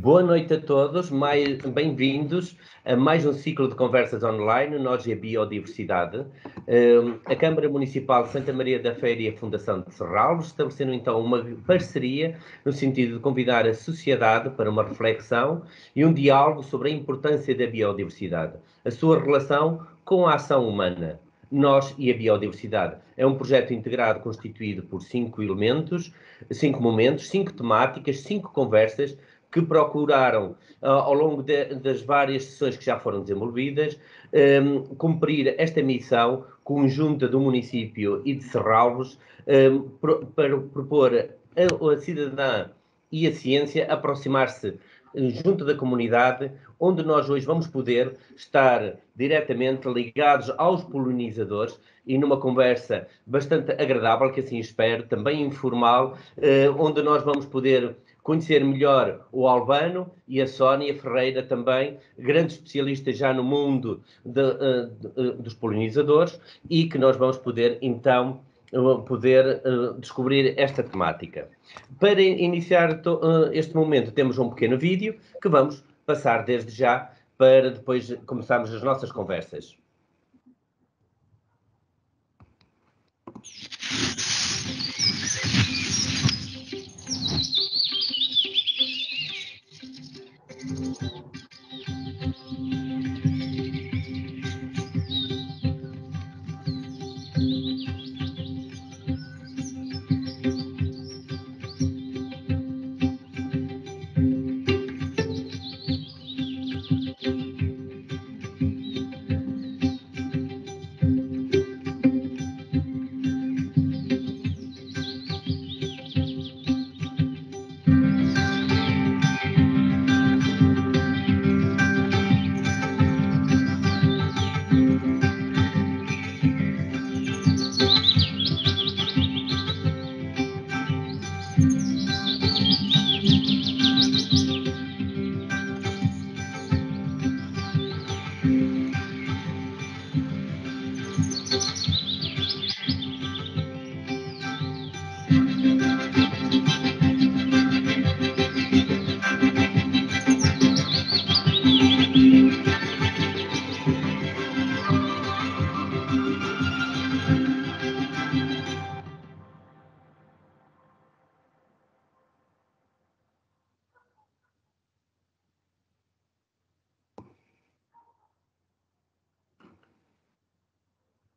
Boa noite a todos, bem-vindos a mais um ciclo de conversas online, Nós e a Biodiversidade. A Câmara Municipal de Santa Maria da Feira e a Fundação de Serralves estabeleceram então uma parceria no sentido de convidar a sociedade para uma reflexão e um diálogo sobre a importância da biodiversidade, a sua relação com a ação humana. Nós e a Biodiversidade. É um projeto integrado constituído por 5 elementos, 5 momentos, 5 temáticas, 5 conversas que procuraram, ao longo das várias sessões que já foram desenvolvidas, cumprir esta missão conjunta do município e de Serralves, para propor a cidadã e a ciência aproximar-se junto da comunidade, onde nós hoje vamos poder estar diretamente ligados aos polinizadores e numa conversa bastante agradável, que assim espero, também informal, onde nós vamos poder conhecer melhor o Albano e a Sónia Ferreira também, grandes especialistas já no mundo dos polinizadores, e que nós vamos poder então descobrir esta temática. Para iniciar este momento temos um pequeno vídeo que vamos passar desde já para depois começarmos as nossas conversas.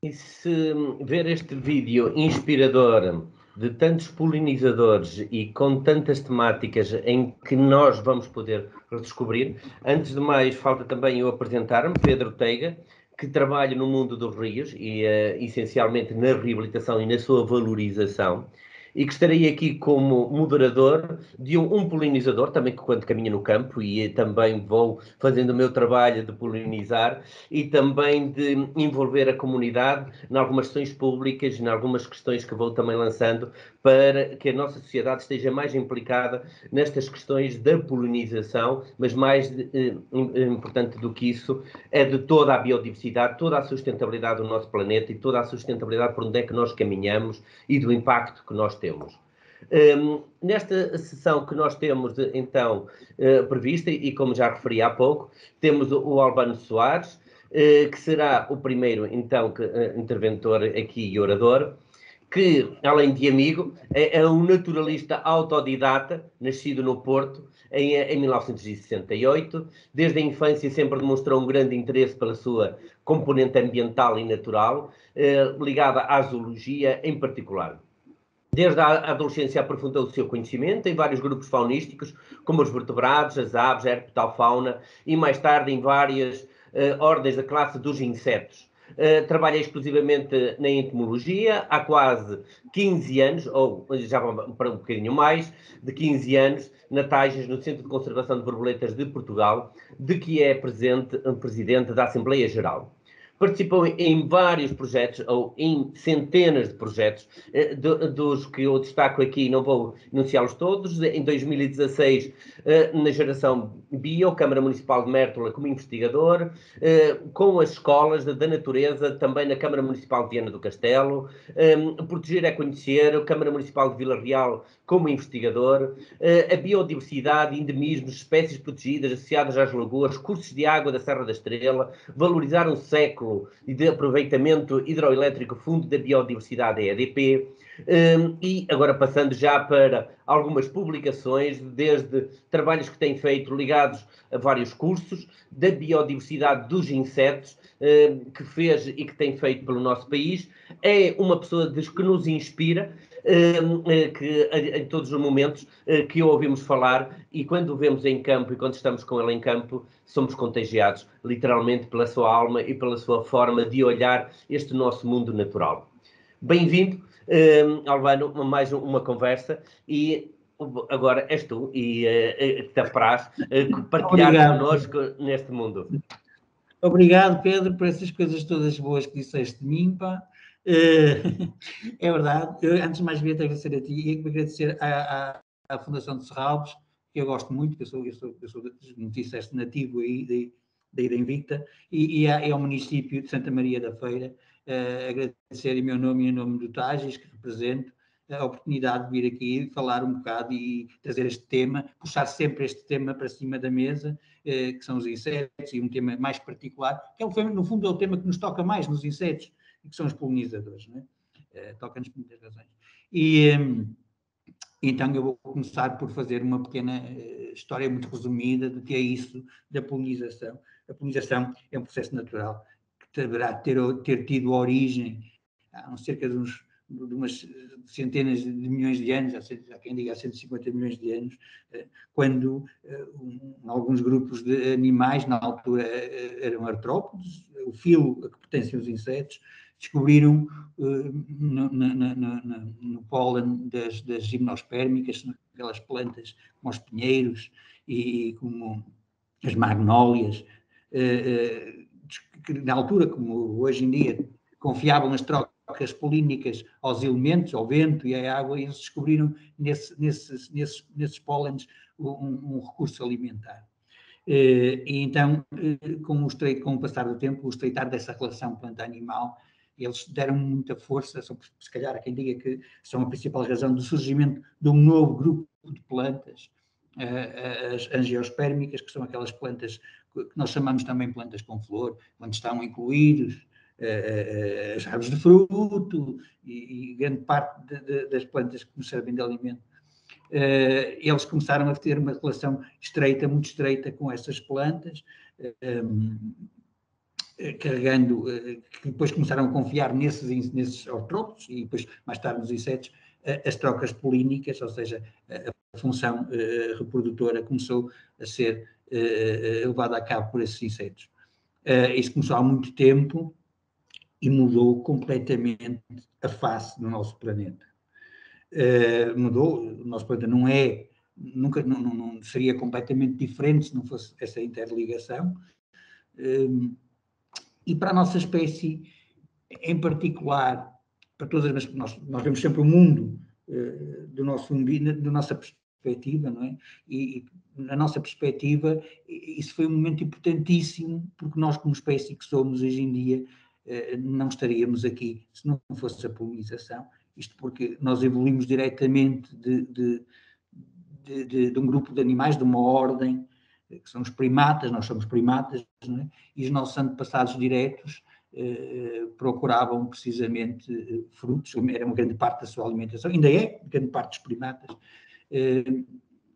E se ver este vídeo inspirador de tantos polinizadores e com tantas temáticas em que nós vamos poder redescobrir, antes de mais falta também eu apresentar-me, Pedro Teiga, que trabalha no mundo dos rios e essencialmente na reabilitação e na sua valorização, e que estarei aqui como moderador de um polinizador, também que quando caminha no campo, e também vou fazendo o meu trabalho de polinizar e também de envolver a comunidade em algumas sessões públicas, em algumas questões que vou também lançando, para que a nossa sociedade esteja mais implicada nestas questões da polinização, mas mais importante do que isso, é de toda a biodiversidade, toda a sustentabilidade do nosso planeta e toda a sustentabilidade por onde é que nós caminhamos e do impacto que nós temos. Nesta sessão que nós temos, então, prevista, e como já referi há pouco, temos o Albano Soares, que será o primeiro, então, interventor aqui e orador, que, além de amigo, é um naturalista autodidata, nascido no Porto, em 1968. Desde a infância sempre demonstrou um grande interesse pela sua componente ambiental e natural, ligada à zoologia em particular. Desde a adolescência aprofundou o seu conhecimento em vários grupos faunísticos, como os vertebrados, as aves, a herpetofauna e mais tarde em várias ordens da classe dos insetos. Trabalha exclusivamente na entomologia há quase 15 anos, ou já para um bocadinho mais de 15 anos, na Tages, no Centro de Conservação de Borboletas de Portugal, de que é presidente da Assembleia Geral. Participou em vários projetos, ou em centenas de projetos, dos que eu destaco aqui, não vou enunciá-los todos. Em 2016, na geração Bio, Câmara Municipal de Mértola, como investigador, com as escolas da natureza, também na Câmara Municipal de Viana do Castelo, Proteger é Conhecer, Câmara Municipal de Vila Real, como investigador, a biodiversidade, endemismos, espécies protegidas associadas às lagoas, cursos de água da Serra da Estrela, valorizar um século de aproveitamento hidroelétrico, Fundo da Biodiversidade, EDP, e agora passando já para algumas publicações, desde trabalhos que tem feito ligados a vários cursos, da biodiversidade dos insetos, que fez e que tem feito pelo nosso país. É uma pessoa que nos inspira, que em todos os momentos que o ouvimos falar, e quando o vemos em campo e quando estamos com ele em campo, somos contagiados literalmente pela sua alma e pela sua forma de olhar este nosso mundo natural. Bem-vindo, Albano, a mais uma conversa, e agora és tu e te apraz partilhar connosco neste mundo. Obrigado, Pedro, por essas coisas todas boas que disseste de mim, pá. É verdade. Eu, antes de mais, queria agradecer a ti e agradecer à Fundação de Serralves, que eu gosto muito, que eu sou como disseste, nativo aí da Ilha Invicta, e ao município de Santa Maria da Feira, agradecer em meu nome e em nome do Tages, que represento, a oportunidade de vir aqui falar um bocado e trazer este tema, puxar sempre este tema para cima da mesa, que são os insetos, e um tema mais particular, que no fundo é o tema que nos toca mais nos insetos, que são os polinizadores, não é? Toca-nos por muitas razões. E então eu vou começar por fazer uma pequena história muito resumida do que é isso da polinização. A polinização é um processo natural que deverá ter tido origem há cerca de umas centenas de milhões de anos, há quem diga há 150 milhões de anos, quando alguns grupos de animais, na altura eram artrópodes, o filo a que pertencem os insetos, descobriram no pólen das gimnospérmicas, aquelas plantas como os pinheiros e como as magnólias, que na altura, como hoje em dia, confiavam as trocas polínicas aos elementos, ao vento e à água, e eles descobriram nesses pólenes um recurso alimentar. E então, com o passar do tempo, o estreitar dessa relação planta-animal, eles deram muita força, se calhar há quem diga que são a principal razão do surgimento de um novo grupo de plantas, as angiospermicas, que são aquelas plantas que nós chamamos também plantas com flor, onde estão incluídos as árvores de fruto e grande parte das plantas que nos servem de alimento. Eles começaram a ter uma relação estreita, muito estreita com essas plantas, carregando, que depois começaram a confiar nesses autrópodes e depois, mais tarde, nos insetos, as trocas polínicas, ou seja, a função reprodutora começou a ser levada a cabo por esses insetos. Isso começou há muito tempo e mudou completamente a face do nosso planeta. Mudou, o nosso planeta não seria completamente diferente se não fosse essa interligação. E para a nossa espécie, em particular, para todas as nós vemos sempre o mundo da nossa perspectiva, não é? E na nossa perspectiva, isso foi um momento importantíssimo, porque nós, como espécie que somos hoje em dia, não estaríamos aqui se não fosse a polinização. Isto porque nós evoluímos diretamente de um grupo de animais, de uma ordem, que são os primatas, nós somos primatas, não é? E os nossos antepassados diretos procuravam precisamente frutos, era uma grande parte da sua alimentação, ainda é grande parte dos primatas,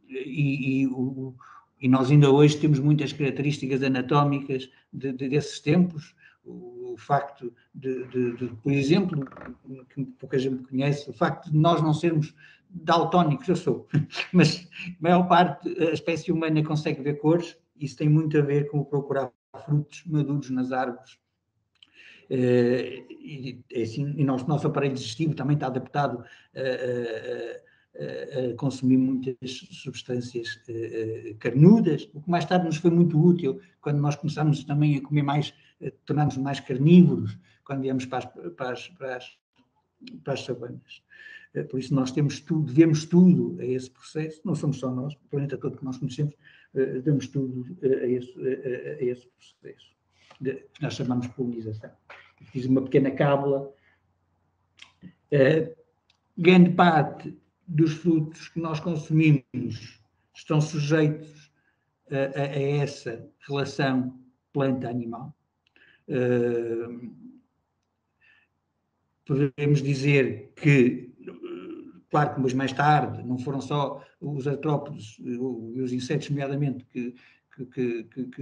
e nós ainda hoje temos muitas características anatómicas desses tempos. O facto por exemplo, que pouca gente conhece, o facto de nós não sermos daltónicos, eu sou, mas a maior parte, a espécie humana consegue ver cores, isso tem muito a ver com o procurar frutos maduros nas árvores. E nosso aparelho digestivo também está adaptado a consumir muitas substâncias carnudas, o que mais tarde nos foi muito útil quando nós começamos também a comer mais, tornarmos mais carnívoros, quando viemos para as savanas. Por isso nós devemos tudo a esse processo, não somos só nós, o planeta todo que nós conhecemos, devemos tudo a esse processo, que nós chamamos de polinização. Fiz uma pequena cábula. Grande parte dos frutos que nós consumimos estão sujeitos a essa relação planta-animal. Podemos dizer que, claro que mais tarde, não foram só os artrópodes e os insetos, nomeadamente, que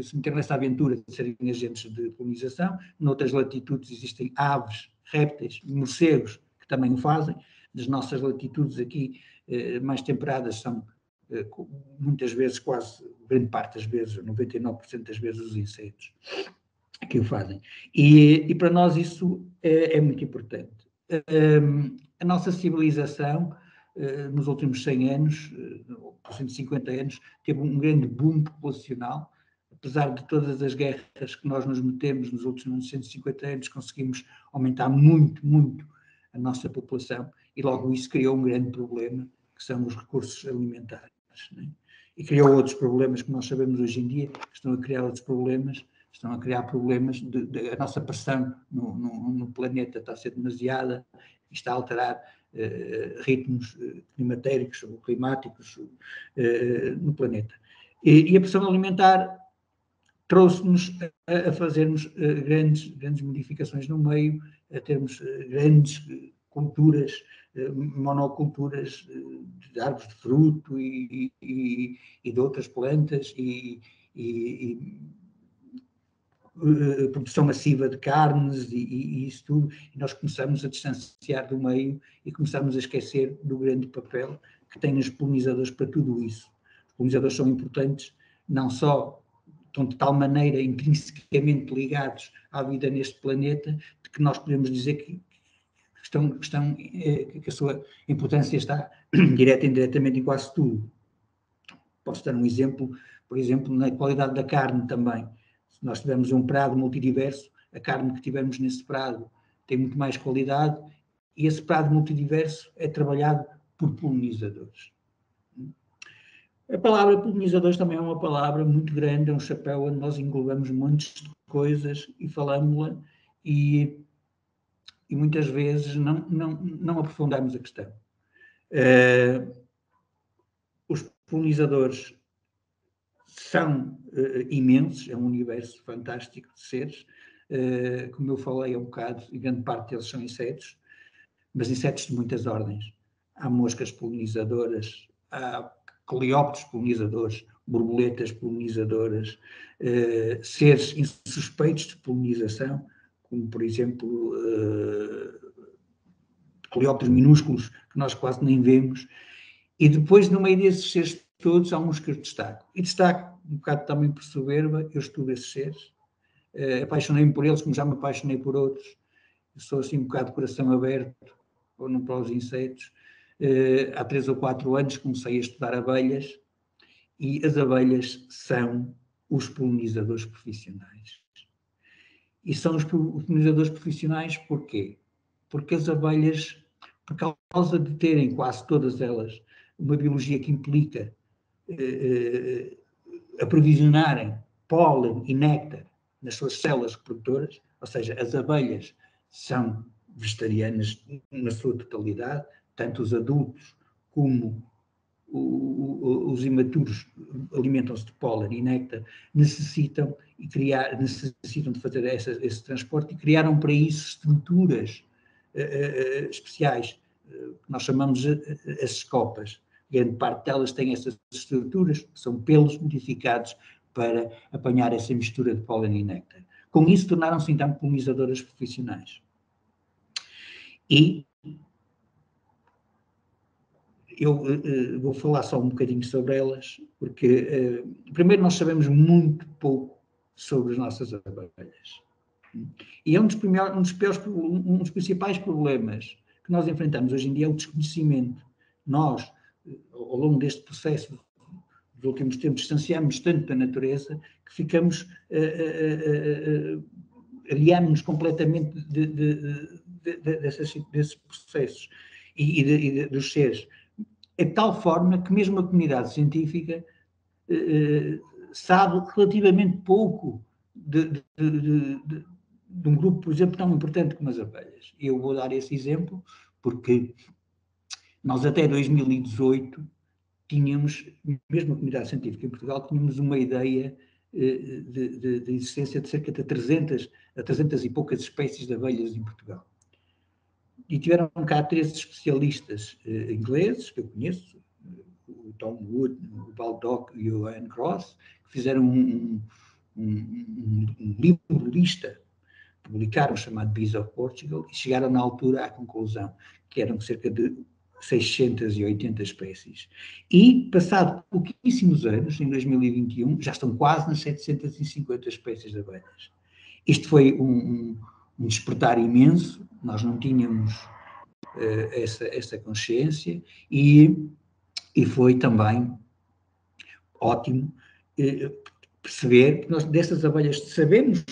se meteram nessa aventura de serem agentes de polinização. Noutras latitudes existem aves, répteis, morcegos, que também o fazem. Nas nossas latitudes aqui, mais temperadas, são muitas vezes, quase, grande parte das vezes, 99% das vezes, os insetos que o fazem. E para nós isso é muito importante. A nossa civilização, nos últimos 100 anos, 150 anos, teve um grande boom populacional. Apesar de todas as guerras que nós nos metemos nos últimos 150 anos, conseguimos aumentar muito, muito a nossa população, e logo isso criou um grande problema, que são os recursos alimentares, né? E criou outros problemas que nós sabemos hoje em dia, que estão a criar outros problemas, estão a criar problemas a nossa pressão no planeta está a ser demasiada, está a alterar ritmos climatéricos ou climáticos no planeta. E a pressão alimentar trouxe-nos a fazermos grandes modificações no meio, a termos grandes culturas, monoculturas de árvores de fruto e de outras plantas e produção massiva de carnes e isso tudo, e nós começamos a distanciar do meio e começamos a esquecer do grande papel que têm os polinizadores para tudo isso. Os polinizadores são importantes, não só estão de tal maneira intrinsecamente ligados à vida neste planeta, de que nós podemos dizer que a sua importância está direta e indiretamente em quase tudo. Posso dar um exemplo, por exemplo, na qualidade da carne também. Se nós tivermos um prado multidiverso, a carne que tivermos nesse prado tem muito mais qualidade, e esse prado multidiverso é trabalhado por polinizadores. A palavra polinizadores também é uma palavra muito grande, é um chapéu onde nós englobamos montes de coisas e falamos-la, e muitas vezes não aprofundamos a questão. Os polinizadores são imensos, é um universo fantástico de seres. Como eu falei há um bocado, e grande parte deles são insetos, mas insetos de muitas ordens. Há moscas polinizadoras, há coleópteros polinizadores, borboletas polinizadoras, seres insuspeitos de polinização, como, por exemplo, coleópteros minúsculos, que nós quase nem vemos. E depois, no meio desses seres todos, há uns que eu destaco. E destaco, um bocado também por soberba, eu estudo esses seres. Apaixonei-me por eles, como já me apaixonei por outros. Eu sou assim um bocado de coração aberto, ou não para os insetos. Há 3 ou 4 anos comecei a estudar abelhas, e as abelhas são os polinizadores profissionais. E são os polinizadores profissionais porquê? Porque as abelhas, por causa de terem quase todas elas uma biologia que implica aprovisionarem pólen e néctar nas suas células reprodutoras, ou seja, as abelhas são vegetarianas na sua totalidade, tanto os adultos como os imaturos alimentam-se de pólen e néctar, necessitam de fazer esse transporte, e criaram para isso estruturas especiais, que nós chamamos as escopas. Grande parte delas têm essas estruturas, são pelos modificados para apanhar essa mistura de pólen e néctar. Com isso, tornaram-se então polinizadoras profissionais. E eu vou falar só um bocadinho sobre elas, porque, primeiro, nós sabemos muito pouco sobre as nossas abelhas. E é um dos principais problemas que nós enfrentamos hoje em dia é o desconhecimento. Nós ao longo deste processo dos últimos tempos, distanciamos tanto da natureza que ficamos, aliamos-nos completamente desses processos e dos seres. É de tal forma que mesmo a comunidade científica sabe relativamente pouco de um grupo, por exemplo, tão importante como as abelhas. E eu vou dar esse exemplo porque nós até 2018 tínhamos, mesmo a comunidade científica em Portugal, tínhamos uma ideia de existência de cerca de 300 e poucas espécies de abelhas em Portugal. E tiveram cá 3 especialistas ingleses, que eu conheço, o Tom Wood, o Baldock e o Ian Cross, que fizeram um livro lista, publicaram, chamado Bees of Portugal, e chegaram na altura à conclusão que eram cerca de 680 espécies. E, passado pouquíssimos anos, em 2021, já estão quase nas 750 espécies de abelhas. Isto foi um despertar imenso, nós não tínhamos essa consciência, e foi também ótimo perceber que nós dessas abelhas sabemos,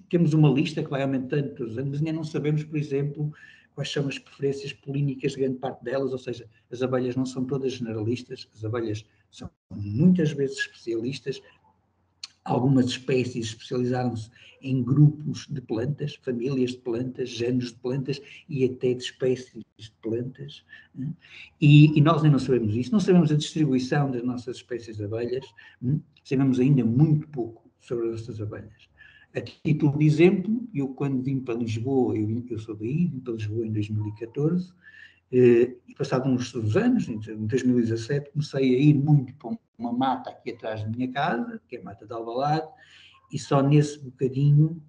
temos uma lista que vai aumentando todos os anos, mas ainda não sabemos, por exemplo, quais são as preferências polínicas de grande parte delas, ou seja, as abelhas não são todas generalistas, as abelhas são muitas vezes especialistas. Algumas espécies especializaram-se em grupos de plantas, famílias de plantas, géneros de plantas e até de espécies de plantas. E nós ainda não sabemos isso, não sabemos a distribuição das nossas espécies de abelhas, sabemos ainda muito pouco sobre as nossas abelhas. A título de exemplo, eu quando vim para Lisboa, eu sou daí, vim para Lisboa em 2014, e passados uns anos, em 2017, comecei a ir muito para uma mata aqui atrás da minha casa, que é a Mata de Alvalade, e só nesse bocadinho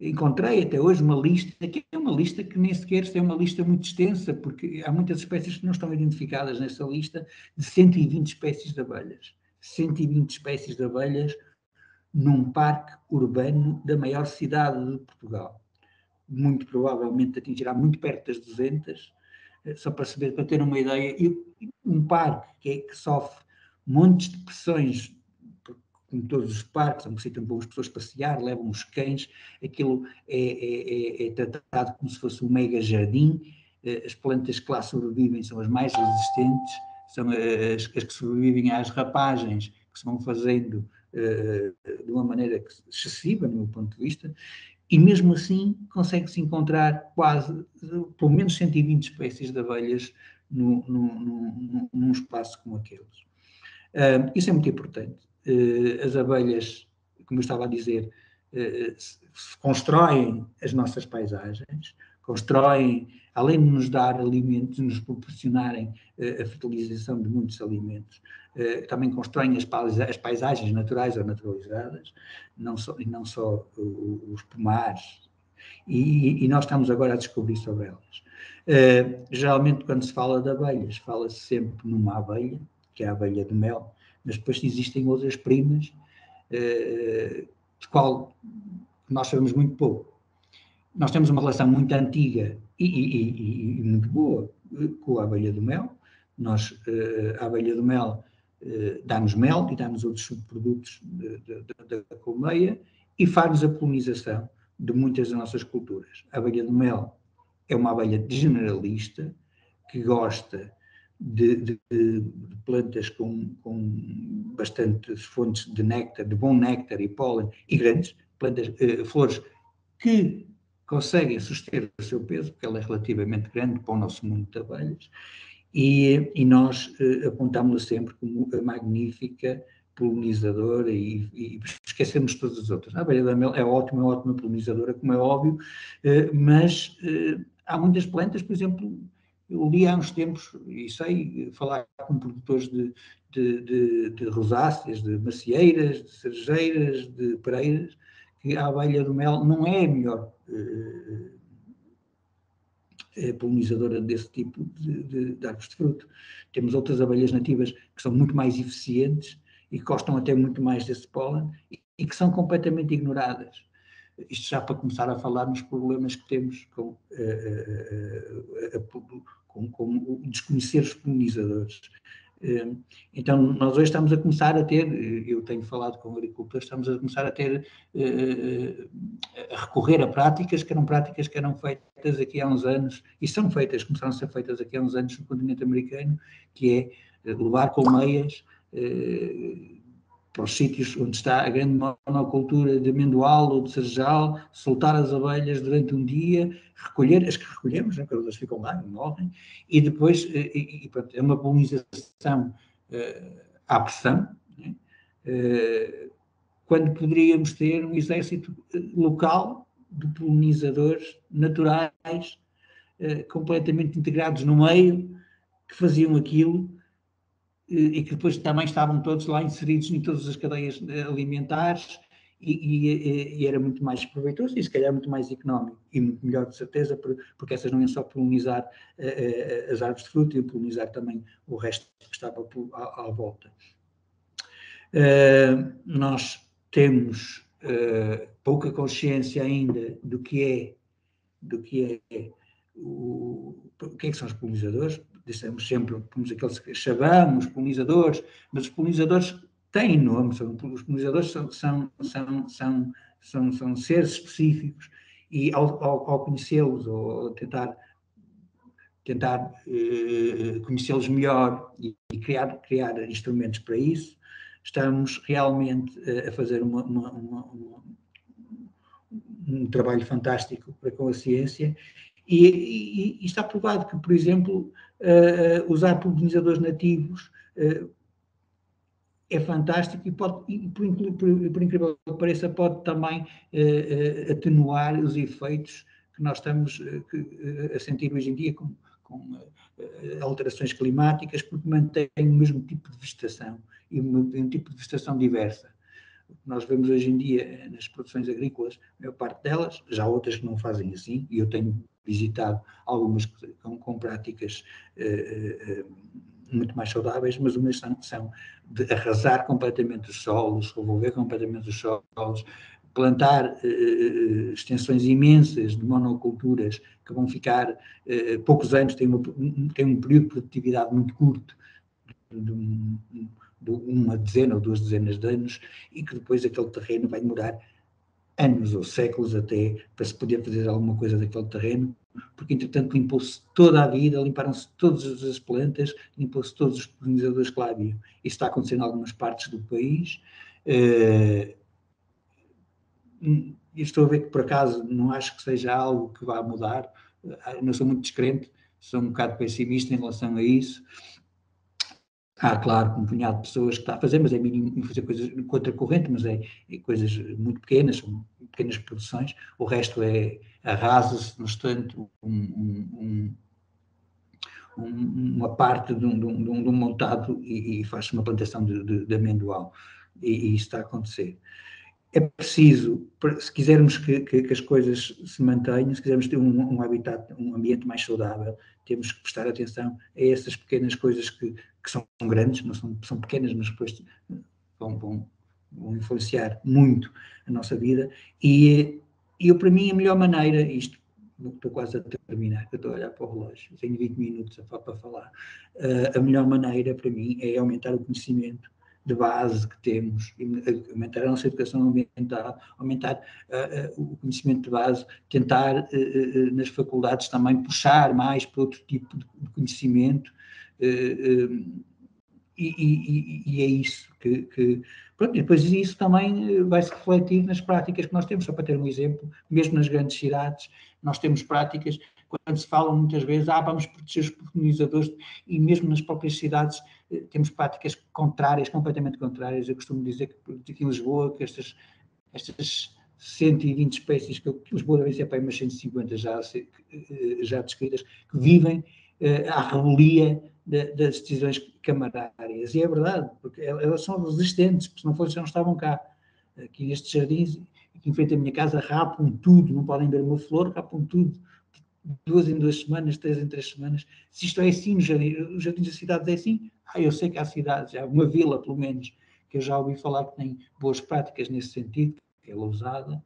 encontrei até hoje uma lista, que é uma lista que nem sequer é uma lista muito extensa, porque há muitas espécies que não estão identificadas nessa lista, de 120 espécies de abelhas. 120 espécies de abelhas num parque urbano da maior cidade de Portugal. Muito provavelmente atingirá muito perto das 200, só para saber, para ter uma ideia, um parque que sofre montes de pressões, como todos os parques, onde necessitam para as pessoas passear, levam os cães, aquilo é tratado como se fosse um mega jardim, as plantas que lá sobrevivem são as mais resistentes, são as que sobrevivem às rapagens que se vão fazendo de uma maneira excessiva, no meu ponto de vista, e mesmo assim consegue-se encontrar quase, pelo menos 120 espécies de abelhas num espaço como aqueles. Isso é muito importante. As abelhas, como eu estava a dizer, constroem as nossas paisagens, constroem, além de nos dar alimentos, de nos proporcionarem a fertilização de muitos alimentos, também constroem as paisagens naturais ou naturalizadas, não só os pomares, e nós estamos agora a descobrir sobre elas. Geralmente, quando se fala de abelhas, fala-se sempre numa abelha, que é a abelha de mel, mas depois existem outras primas, de qual nós sabemos muito pouco. Nós temos uma relação muito antiga e muito boa com a abelha do mel. A abelha do mel dá-nos mel e dá-nos outros subprodutos da colmeia e faz-nos a polinização de muitas das nossas culturas. A abelha do mel é uma abelha generalista que gosta de plantas com bastantes fontes de néctar, de bom néctar e pólen, e grandes plantas, flores que conseguem suster o seu peso, porque ela é relativamente grande para o nosso mundo de abelhas, e nós apontámos-la sempre como a magnífica polinizadora e esquecemos todas as outras. A abelha da mel é ótima polinizadora, como é óbvio, mas há muitas plantas, por exemplo, eu li há uns tempos, e sei falar com produtores de rosáceas, de macieiras, de cerejeiras, de pereiras, que a abelha do mel não é a melhor polinizadora desse tipo de árvores de fruto. Temos outras abelhas nativas que são muito mais eficientes e que gostam até muito mais desse pólen e que são completamente ignoradas. Isto já para começar a falar nos problemas que temos com como desconhecer os polinizadores. Então, nós hoje estamos a começar a ter, eu tenho falado com agricultores, estamos a começar a ter, a recorrer a práticas que eram feitas aqui há uns anos, e são feitas, começaram a ser feitas aqui há uns anos no continente americano, que é levar colmeias para os sítios onde está a grande monocultura de amendoal ou de cerejal, soltar as abelhas durante um dia, recolher, as que recolhemos, né, elas ficam lá e morrem, e depois pronto, é uma polinização à pressão, né, quando poderíamos ter um exército local de polinizadores naturais, completamente integrados no meio, que faziam aquilo, e que depois também estavam todos lá inseridos em todas as cadeias alimentares, e era muito mais proveitoso e se calhar muito mais económico e muito melhor, de certeza, porque essas não iam só polinizar as árvores de fruto, iam polinizar também o resto que estava à volta. Nós temos pouca consciência ainda do que são os polinizadores. Dissemos sempre, pomos aqueles que chamamos polinizadores, mas os polinizadores têm nome, os polinizadores são seres específicos, e ao conhecê-los, ou tentar conhecê-los melhor e criar instrumentos para isso, estamos realmente a fazer um trabalho fantástico com a ciência, e está provado que, por exemplo, usar polinizadores nativos é fantástico, e por incrível que pareça, pode também atenuar os efeitos que nós estamos a sentir hoje em dia com alterações climáticas, porque mantém o mesmo tipo de vegetação, e um tipo de vegetação diversa. O que nós vemos hoje em dia nas produções agrícolas, a maior parte delas, já há outras que não fazem assim, e eu tenho visitado algumas com práticas muito mais saudáveis, mas umas são de arrasar completamente os solos, revolver completamente os solos, plantar extensões imensas de monoculturas que vão ficar poucos anos, têm um período de produtividade muito curto, de uma dezena ou 2 dezenas de anos, e que depois aquele terreno vai demorar anos ou séculos até para se poder fazer alguma coisa daquele terreno, porque entretanto limpou-se toda a vida, limparam-se todas as plantas, limpou-se todos os polinizadores que lá haviam. Isso está acontecendo em algumas partes do país. Estou a ver que, por acaso, não acho que seja algo que vá mudar. Não sou muito descrente, sou um bocado pessimista em relação a isso. Há, claro, um punhado de pessoas que está a fazer, mas é mínimo fazer coisas contra a corrente, mas é coisas muito pequenas, são pequenas produções. O resto arrasa-se, no instante, uma parte de um montado, e faz-se uma plantação de amendoal. E isso está a acontecer. É preciso, se quisermos que as coisas se mantenham, se quisermos ter um habitat, um ambiente mais saudável, temos que prestar atenção a essas pequenas coisas que são grandes, não são pequenas, mas depois vão influenciar muito a nossa vida. E eu, para mim, a melhor maneira, isto, estou quase a terminar, eu estou a olhar para o relógio, tenho 20 minutos para falar, a melhor maneira, para mim, é aumentar o conhecimento de base que temos, aumentar a nossa educação ambiental, aumentar o conhecimento de base, tentar nas faculdades também puxar mais para outro tipo de conhecimento, e é isso que pronto, e depois isso também vai-se refletir nas práticas que nós temos. Só para ter um exemplo, mesmo nas grandes cidades, nós temos práticas, quando se fala muitas vezes, vamos proteger os polinizadores, e mesmo nas próprias cidades temos práticas contrárias, completamente contrárias. Eu costumo dizer que aqui em Lisboa, que estas 120 espécies, que Lisboa deve ser para umas 150 já descritas, que vivem à revelia das decisões camarárias. E é verdade, porque elas são resistentes, porque se não fossem, não estavam cá. Aqui nestes jardins, aqui em frente à minha casa, rapam tudo, não podem ver uma flor, rapam tudo, 2 em 2 semanas, 3 em 3 semanas. Se isto é assim nos jardins das cidades, é assim? Eu sei que há cidades, há uma vila, pelo menos, que eu já ouvi falar que tem boas práticas nesse sentido, que é Lousada,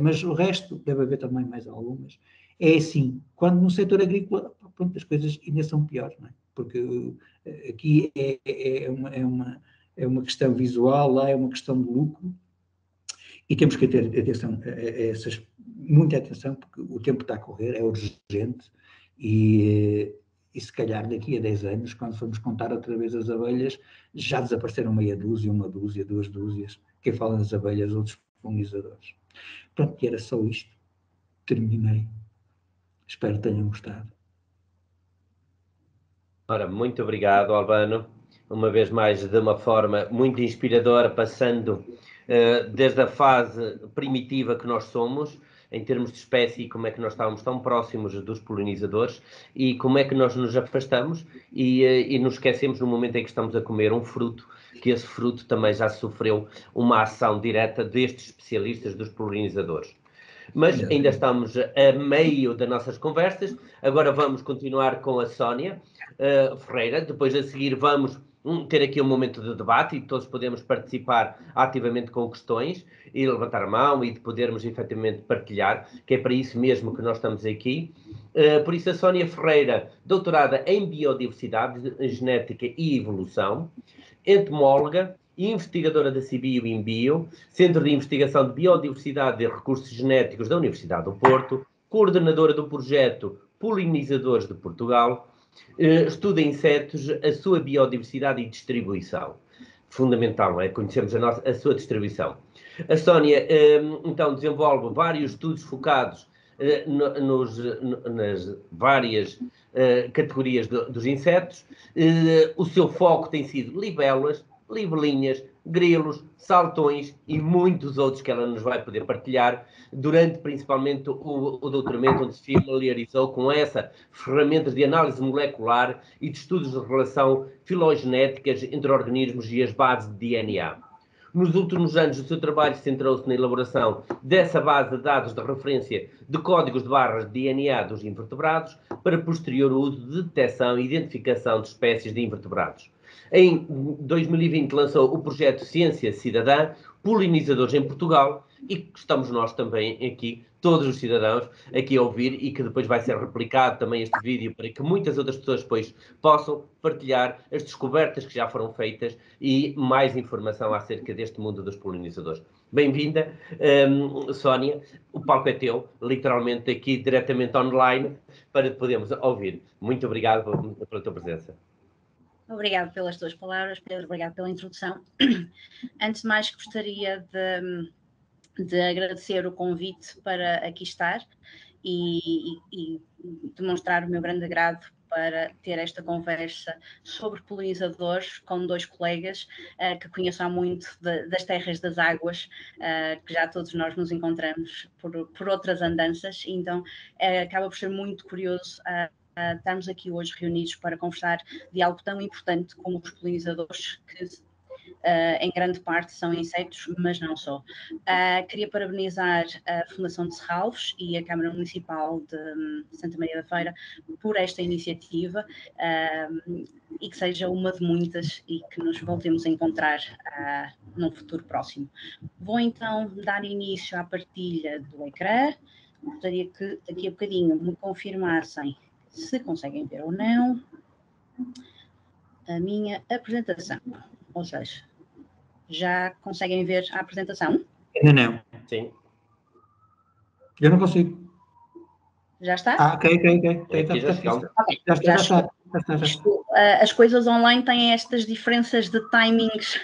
mas o resto deve haver também mais algumas. É assim, quando no setor agrícola, pronto, as coisas ainda são piores, não é? Porque aqui é uma questão visual, lá é uma questão de lucro, e temos que ter atenção, muita atenção, porque o tempo está a correr, é urgente, e se calhar daqui a 10 anos, quando formos contar outra vez as abelhas, já desapareceram meia dúzia, uma dúzia, duas dúzias. Quem fala das abelhas, outros polinizadores. Pronto, e era só isto. Terminei. Espero que tenham gostado. Ora, muito obrigado, Albano. Uma vez mais, de uma forma muito inspiradora, passando desde a fase primitiva que nós somos, em termos de espécie, e como é que nós estávamos tão próximos dos polinizadores, e como é que nós nos afastamos e nos esquecemos no momento em que estamos a comer um fruto, que esse fruto também já sofreu uma ação direta destes especialistas dos polinizadores. Mas ainda estamos a meio das nossas conversas. Agora vamos continuar com a Sónia Ferreira. Depois a seguir vamos ter aqui um momento de debate e todos podemos participar ativamente com questões e levantar a mão e de podermos efetivamente partilhar, que é para isso mesmo que nós estamos aqui. Por isso a Sónia Ferreira, doutorada em Biodiversidade, Genética e Evolução, entomóloga e investigadora da CBio InBio, Centro de Investigação de Biodiversidade e Recursos Genéticos da Universidade do Porto, coordenadora do projeto Polinizadores de Portugal, estuda insetos, a sua biodiversidade e distribuição. Fundamental, não é? Conhecermos a sua distribuição. A Sónia, então, desenvolve vários estudos focados nas várias categorias dos insetos. O seu foco tem sido libélulas, libelinhas, grilos, saltões e muitos outros que ela nos vai poder partilhar durante principalmente o doutoramento, onde se familiarizou com essa ferramentas de análise molecular e de estudos de relação filogenéticas entre organismos e as bases de DNA. Nos últimos anos, o seu trabalho centrou-se na elaboração dessa base de dados de referência de códigos de barras de DNA dos invertebrados para posterior uso de detecção e identificação de espécies de invertebrados. Em 2020 lançou o projeto Ciência Cidadã, Polinizadores em Portugal, e estamos nós também aqui, todos os cidadãos, aqui a ouvir, e que depois vai ser replicado também este vídeo para que muitas outras pessoas depois possam partilhar as descobertas que já foram feitas e mais informação acerca deste mundo dos polinizadores. Bem-vinda, Sónia, o palco é teu, literalmente aqui diretamente online, para podermos ouvir. Muito obrigado pela tua presença. Obrigado pelas tuas palavras, Pedro, obrigado pela introdução. Antes de mais, gostaria de agradecer o convite para aqui estar e demonstrar o meu grande agrado para ter esta conversa sobre polinizadores com dois colegas que conheço há muito das terras das águas, que já todos nós nos encontramos por outras andanças, então acaba por ser muito curioso estarmos aqui hoje reunidos para conversar de algo tão importante como os polinizadores, que em grande parte são insetos, mas não só. Queria parabenizar a Fundação de Serralves e a Câmara Municipal de Santa Maria da Feira por esta iniciativa e que seja uma de muitas e que nos voltemos a encontrar num futuro próximo. Vou então dar início à partilha do ecrã. Gostaria que daqui a bocadinho me confirmassem se conseguem ver ou não a minha apresentação. Ou seja, já conseguem ver a apresentação? Ainda não. Sim. Eu não consigo. Já está? Ok. Já está. As coisas online têm estas diferenças de timings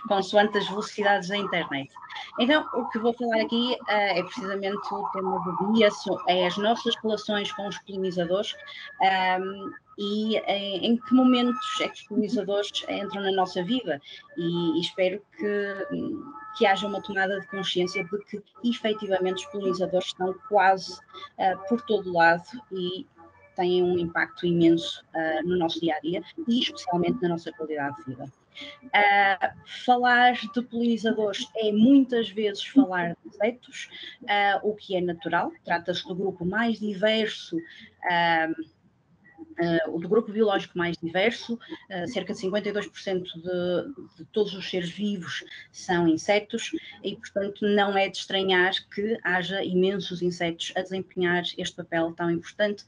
consoante as velocidades da internet. Então, o que vou falar aqui é precisamente o tema do dia, é as nossas relações com os polinizadores e em que momentos é que os polinizadores entram na nossa vida, e espero que haja uma tomada de consciência de que efetivamente os polinizadores estão quase por todo lado e têm um impacto imenso no nosso dia-a-dia e especialmente na nossa qualidade de vida. Falar de polinizadores é muitas vezes falar de insetos, o que é natural, trata-se do grupo mais diverso do grupo biológico mais diverso, cerca de 52% de todos os seres vivos são insetos e, portanto, não é de estranhar que haja imensos insetos a desempenhar este papel tão importante,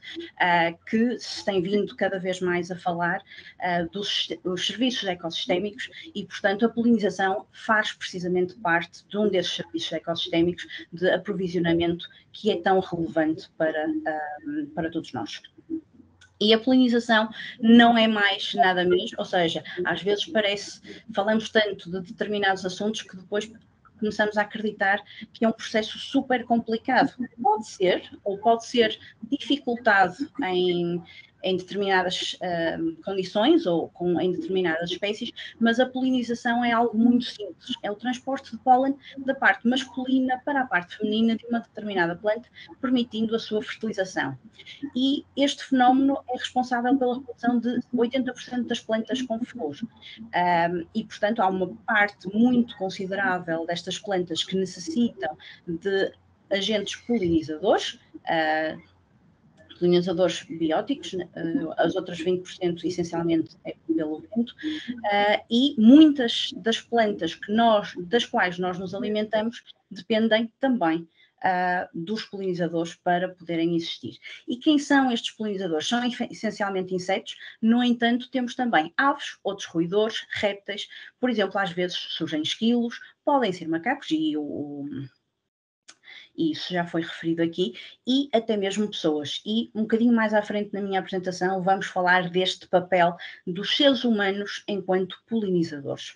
que se tem vindo cada vez mais a falar dos serviços ecossistémicos e, portanto, a polinização faz precisamente parte de um desses serviços ecossistémicos de aprovisionamento que é tão relevante para todos nós. E a polinização não é mais nada menos, ou seja, às vezes falamos tanto de determinados assuntos que depois começamos a acreditar que é um processo super complicado. Pode ser, ou pode ser dificultado em determinadas condições ou em determinadas espécies, mas a polinização é algo muito simples. É o transporte de pólen da parte masculina para a parte feminina de uma determinada planta, permitindo a sua fertilização. E este fenómeno é responsável pela reprodução de 80% das plantas com flor. E, portanto, há uma parte muito considerável destas plantas que necessitam de agentes polinizadores, polinizadores bióticos, as outras 20% essencialmente é pelo vento, e muitas das plantas das quais nós nos alimentamos dependem também dos polinizadores para poderem existir. E quem são estes polinizadores? São essencialmente insetos, no entanto temos também aves, outros roedores, répteis, por exemplo, às vezes surgem esquilos, podem ser macacos, e isso já foi referido aqui, e até mesmo pessoas. E um bocadinho mais à frente na minha apresentação vamos falar deste papel dos seres humanos enquanto polinizadores.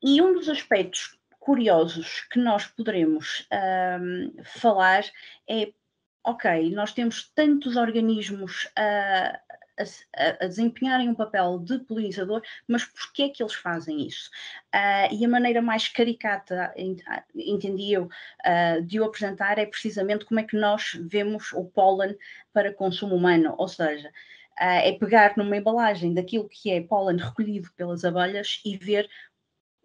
E um dos aspectos curiosos que nós poderemos falar é, ok, nós temos tantos organismos a desempenharem um papel de polinizador, mas porquê é que eles fazem isso? E a maneira mais caricata, entendi eu, de o apresentar é precisamente como é que nós vemos o pólen para consumo humano, ou seja, é pegar numa embalagem daquilo que é pólen recolhido pelas abelhas e ver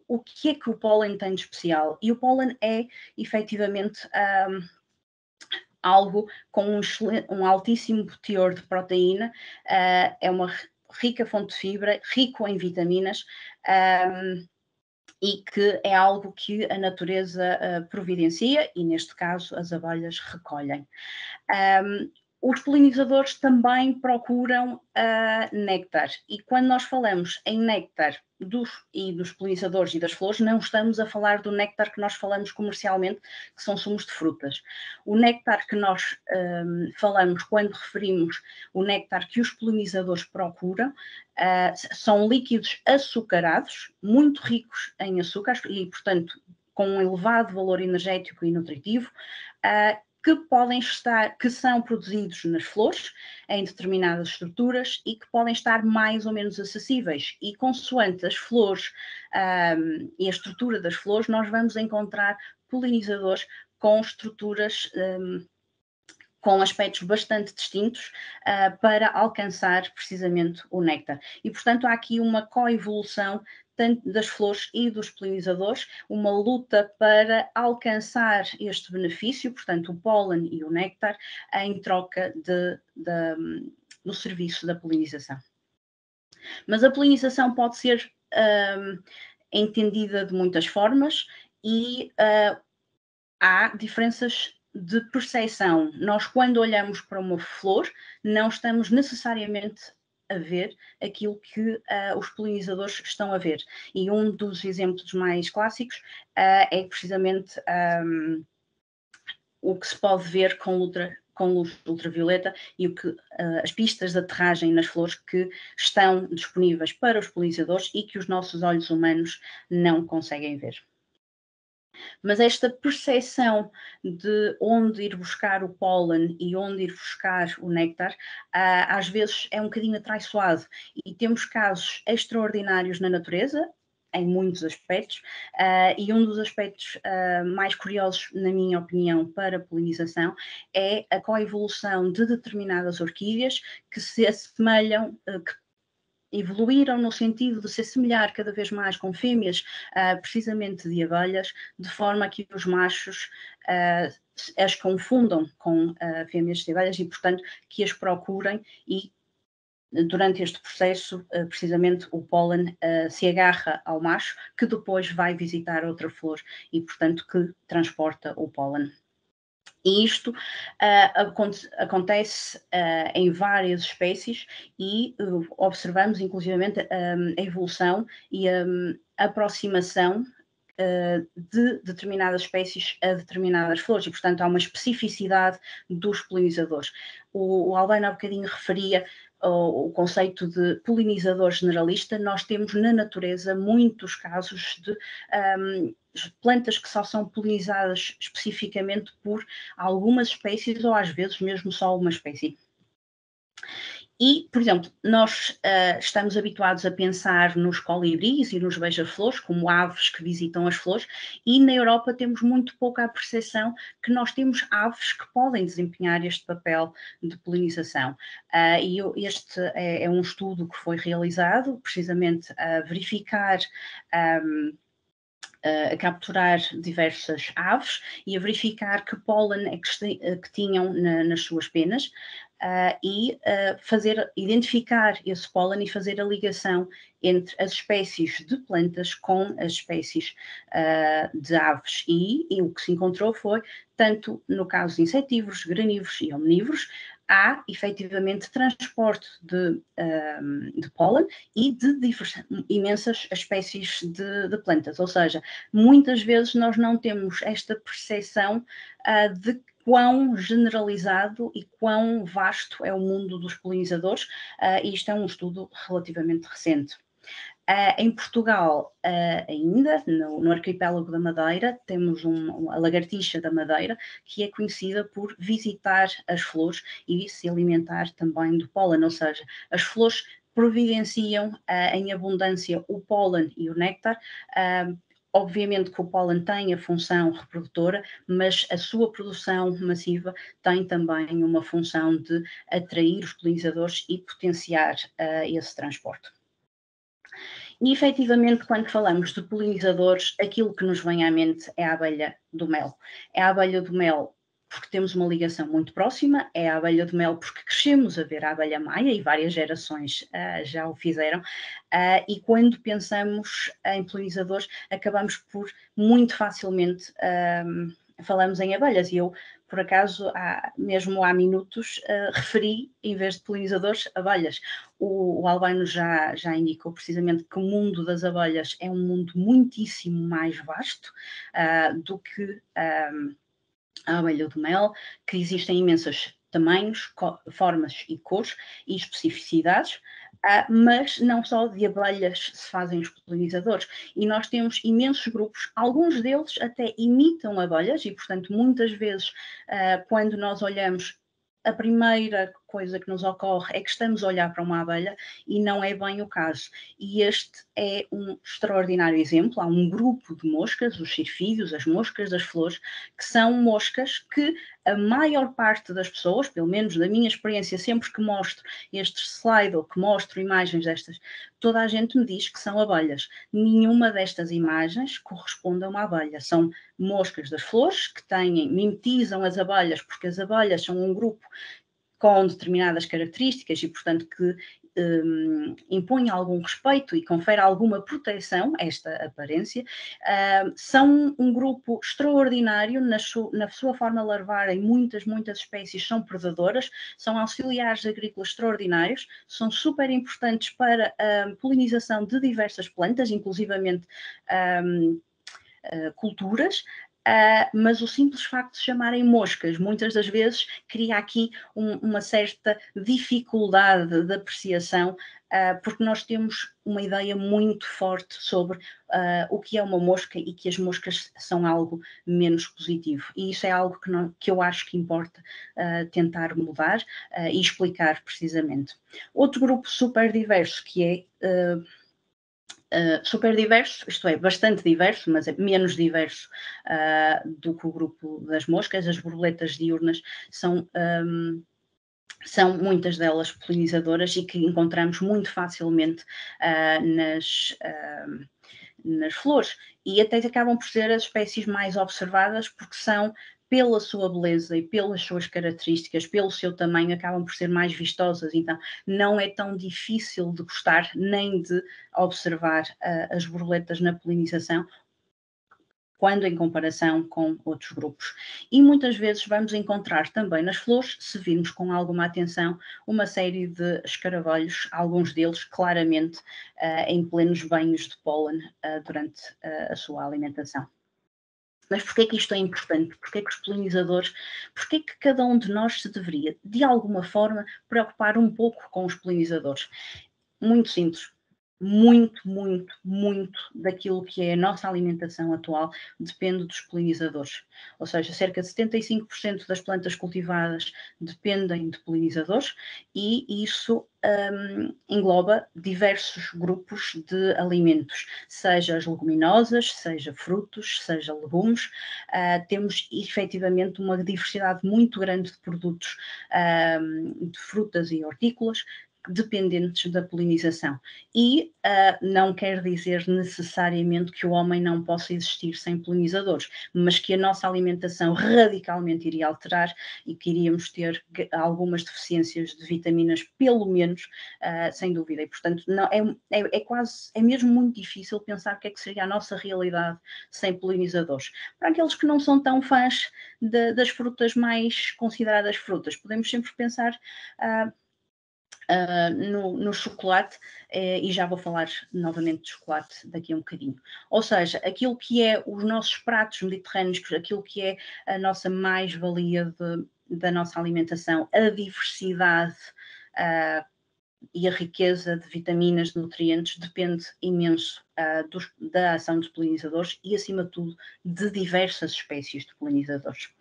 o que é que o pólen tem de especial. E o pólen é, efetivamente, algo com um altíssimo teor de proteína, é uma rica fonte de fibra, rico em vitaminas, e que é algo que a natureza providencia e, neste caso, as abelhas recolhem. Os polinizadores também procuram néctar, e quando nós falamos em néctar dos polinizadores e das flores, não estamos a falar do néctar que nós falamos comercialmente, que são sumos de frutas. O néctar que nós falamos quando referimos o néctar que os polinizadores procuram são líquidos açucarados, muito ricos em açúcares e, portanto, com um elevado valor energético e nutritivo, que são produzidos nas flores, em determinadas estruturas, e que podem estar mais ou menos acessíveis. E consoante as flores e a estrutura das flores, nós vamos encontrar polinizadores com estruturas com aspectos bastante distintos para alcançar precisamente o néctar. E, portanto, há aqui uma coevolução tanto das flores e dos polinizadores, uma luta para alcançar este benefício, portanto, o pólen e o néctar, em troca do serviço da polinização. Mas a polinização pode ser entendida de muitas formas e há diferenças de percepção. Nós, quando olhamos para uma flor, não estamos necessariamente a ver aquilo que os polinizadores estão a ver. E um dos exemplos mais clássicos é precisamente o que se pode ver com luz ultravioleta e as pistas de aterragem nas flores que estão disponíveis para os polinizadores e que os nossos olhos humanos não conseguem ver. Mas esta percepção de onde ir buscar o pólen e onde ir buscar o néctar, às vezes é um bocadinho atraiçoado. E temos casos extraordinários na natureza, em muitos aspectos, e um dos aspectos mais curiosos, na minha opinião, para a polinização é a coevolução de determinadas orquídeas que se assemelham, que evoluíram no sentido de se assemelhar cada vez mais com fêmeas, precisamente de abelhas, de forma que os machos as confundam com fêmeas de abelhas e, portanto, que as procurem e durante este processo, precisamente o pólen se agarra ao macho, que depois vai visitar outra flor e, portanto, que transporta o pólen. E isto acontece em várias espécies e observamos, inclusivamente, a evolução e a aproximação de determinadas espécies a determinadas flores e, portanto, há uma especificidade dos polinizadores. O Albano há bocadinho referia o conceito de polinizador generalista. Nós temos na natureza muitos casos de plantas que só são polinizadas especificamente por algumas espécies ou às vezes mesmo só uma espécie. E, por exemplo, nós estamos habituados a pensar nos colibris e nos beija-flores como aves que visitam as flores, e na Europa temos muito pouca percepção que nós temos aves que podem desempenhar este papel de polinização. E este é um estudo que foi realizado precisamente a verificar a capturar diversas aves e a verificar que pólen é que tinham nas suas penas e identificar esse pólen e fazer a ligação entre as espécies de plantas com as espécies de aves. E o que se encontrou foi, tanto no caso de insetívoros, granívoros e omnívoros, há efetivamente transporte de pólen e de imensas espécies de plantas, ou seja, muitas vezes nós não temos esta percepção de quão generalizado e quão vasto é o mundo dos polinizadores, e isto é um estudo relativamente recente. Em Portugal, ainda, no arquipélago da Madeira, temos a lagartixa da Madeira, que é conhecida por visitar as flores e se alimentar também do pólen, ou seja, as flores providenciam em abundância o pólen e o néctar. Obviamente que o pólen tem a função reprodutora, mas a sua produção massiva tem também uma função de atrair os polinizadores e potenciar esse transporte. E, efetivamente, quando falamos de polinizadores, aquilo que nos vem à mente é a abelha do mel. É a abelha do mel porque temos uma ligação muito próxima, é a abelha do mel porque crescemos a ver a abelha maia e várias gerações já o fizeram, e quando pensamos em polinizadores, acabamos por muito facilmente falamos em abelhas, e eu, por acaso, mesmo há minutos, referi, em vez de polinizadores, abelhas. O Albano já indicou precisamente que o mundo das abelhas é um mundo muitíssimo mais vasto do que a abelha do mel, que existem imensos tamanhos, formas e cores e especificidades, mas não só de abelhas se fazem os polinizadores. E nós temos imensos grupos, alguns deles até imitam abelhas e, portanto, muitas vezes, quando nós olhamos, a primeira coisa que nos ocorre é que estamos a olhar para uma abelha e não é bem o caso. E este é um extraordinário exemplo. Há um grupo de moscas, os sirfídeos, as moscas das flores, que são moscas que a maior parte das pessoas, pelo menos da minha experiência, sempre que mostro este slide ou que mostro imagens destas, toda a gente me diz que são abelhas. Nenhuma destas imagens corresponde a uma abelha. São moscas das flores que mimetizam as abelhas, porque as abelhas são um grupo com determinadas características e, portanto, que impõe algum respeito e confere alguma proteção a esta aparência. São um grupo extraordinário na sua forma larvar em muitas espécies, são predadoras, são auxiliares agrícolas extraordinários, são super importantes para a polinização de diversas plantas, inclusivamente culturas. Mas o simples facto de se chamarem moscas, muitas das vezes, cria aqui uma certa dificuldade de apreciação, porque nós temos uma ideia muito forte sobre o que é uma mosca e que as moscas são algo menos positivo. E isso é algo que eu acho que importa tentar mudar e explicar precisamente. Outro grupo super diverso que é super diverso, isto é, bastante diverso, mas é menos diverso do que o grupo das moscas. As borboletas diurnas são são muitas delas polinizadoras e que encontramos muito facilmente nas flores, e até acabam por ser as espécies mais observadas, porque são, pela sua beleza e pelas suas características, pelo seu tamanho, acabam por ser mais vistosas. Então não é tão difícil de gostar nem de observar as borboletas na polinização, quando em comparação com outros grupos. E muitas vezes vamos encontrar também nas flores, se virmos com alguma atenção, uma série de escaravelhos, alguns deles claramente em plenos banhos de pólen durante a sua alimentação. Mas porquê que isto é importante? Porquê que os polinizadores, porquê que cada um de nós se deveria, de alguma forma, preocupar um pouco com os polinizadores? Muito simples. Muito daquilo que é a nossa alimentação atual depende dos polinizadores. Ou seja, cerca de 75% das plantas cultivadas dependem de polinizadores, e isso engloba diversos grupos de alimentos, seja as leguminosas, seja frutos, seja legumes. Temos efetivamente uma diversidade muito grande de produtos, de frutas e hortícolas, dependentes da polinização. E não quer dizer necessariamente que o homem não possa existir sem polinizadores, mas que a nossa alimentação radicalmente iria alterar e que iríamos ter algumas deficiências de vitaminas, pelo menos, sem dúvida. E, portanto, não, é mesmo muito difícil pensar o que é que seria a nossa realidade sem polinizadores. Para aqueles que não são tão fãs das frutas mais consideradas frutas, podemos sempre pensar no chocolate, e já vou falar novamente de chocolate daqui a um bocadinho. Ou seja, aquilo que é os nossos pratos mediterrâneos, aquilo que é a nossa mais-valia da nossa alimentação, a diversidade e a riqueza de vitaminas, de nutrientes, depende imenso da ação dos polinizadores e, acima de tudo, de diversas espécies de polinizadores.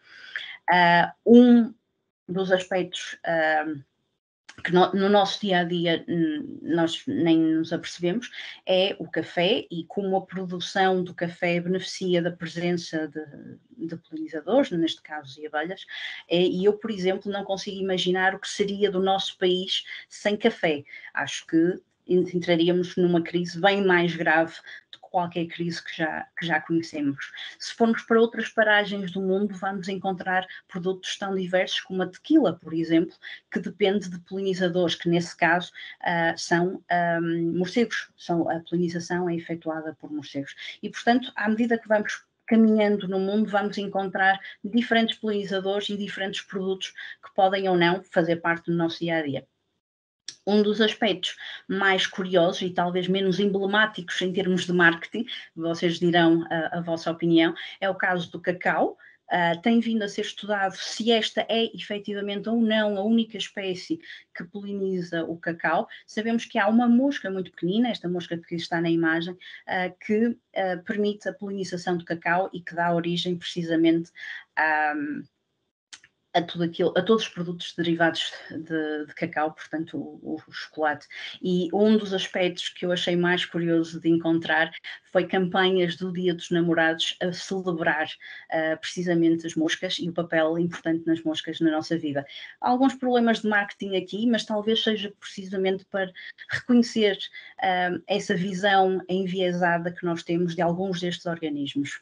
Um dos aspectos que no nosso dia-a-dia nós nem nos apercebemos, é o café, e como a produção do café beneficia da presença de polinizadores, neste caso de abelhas, e eu, por exemplo, não consigo imaginar o que seria do nosso país sem café. Acho que entraríamos numa crise bem mais grave do que qualquer crise que já conhecemos. Se formos para outras paragens do mundo, vamos encontrar produtos tão diversos como a tequila, por exemplo, que depende de polinizadores, que nesse caso são morcegos. A polinização é efetuada por morcegos. E, portanto, à medida que vamos caminhando no mundo, vamos encontrar diferentes polinizadores e diferentes produtos que podem ou não fazer parte do nosso dia-a-dia. Um dos aspectos mais curiosos e talvez menos emblemáticos em termos de marketing, vocês dirão a vossa opinião, é o caso do cacau. Tem vindo a ser estudado se esta é efetivamente ou não a única espécie que poliniza o cacau. Sabemos que há uma mosca muito pequenina, esta mosca que está na imagem, que permite a polinização do cacau e que dá origem precisamente a todos os produtos derivados de cacau, portanto o chocolate. E um dos aspectos que eu achei mais curioso de encontrar foi campanhas do Dia dos Namorados a celebrar precisamente as moscas e o papel importante nas moscas na nossa vida. Há alguns problemas de marketing aqui, mas talvez seja precisamente para reconhecer essa visão enviesada que nós temos de alguns destes organismos.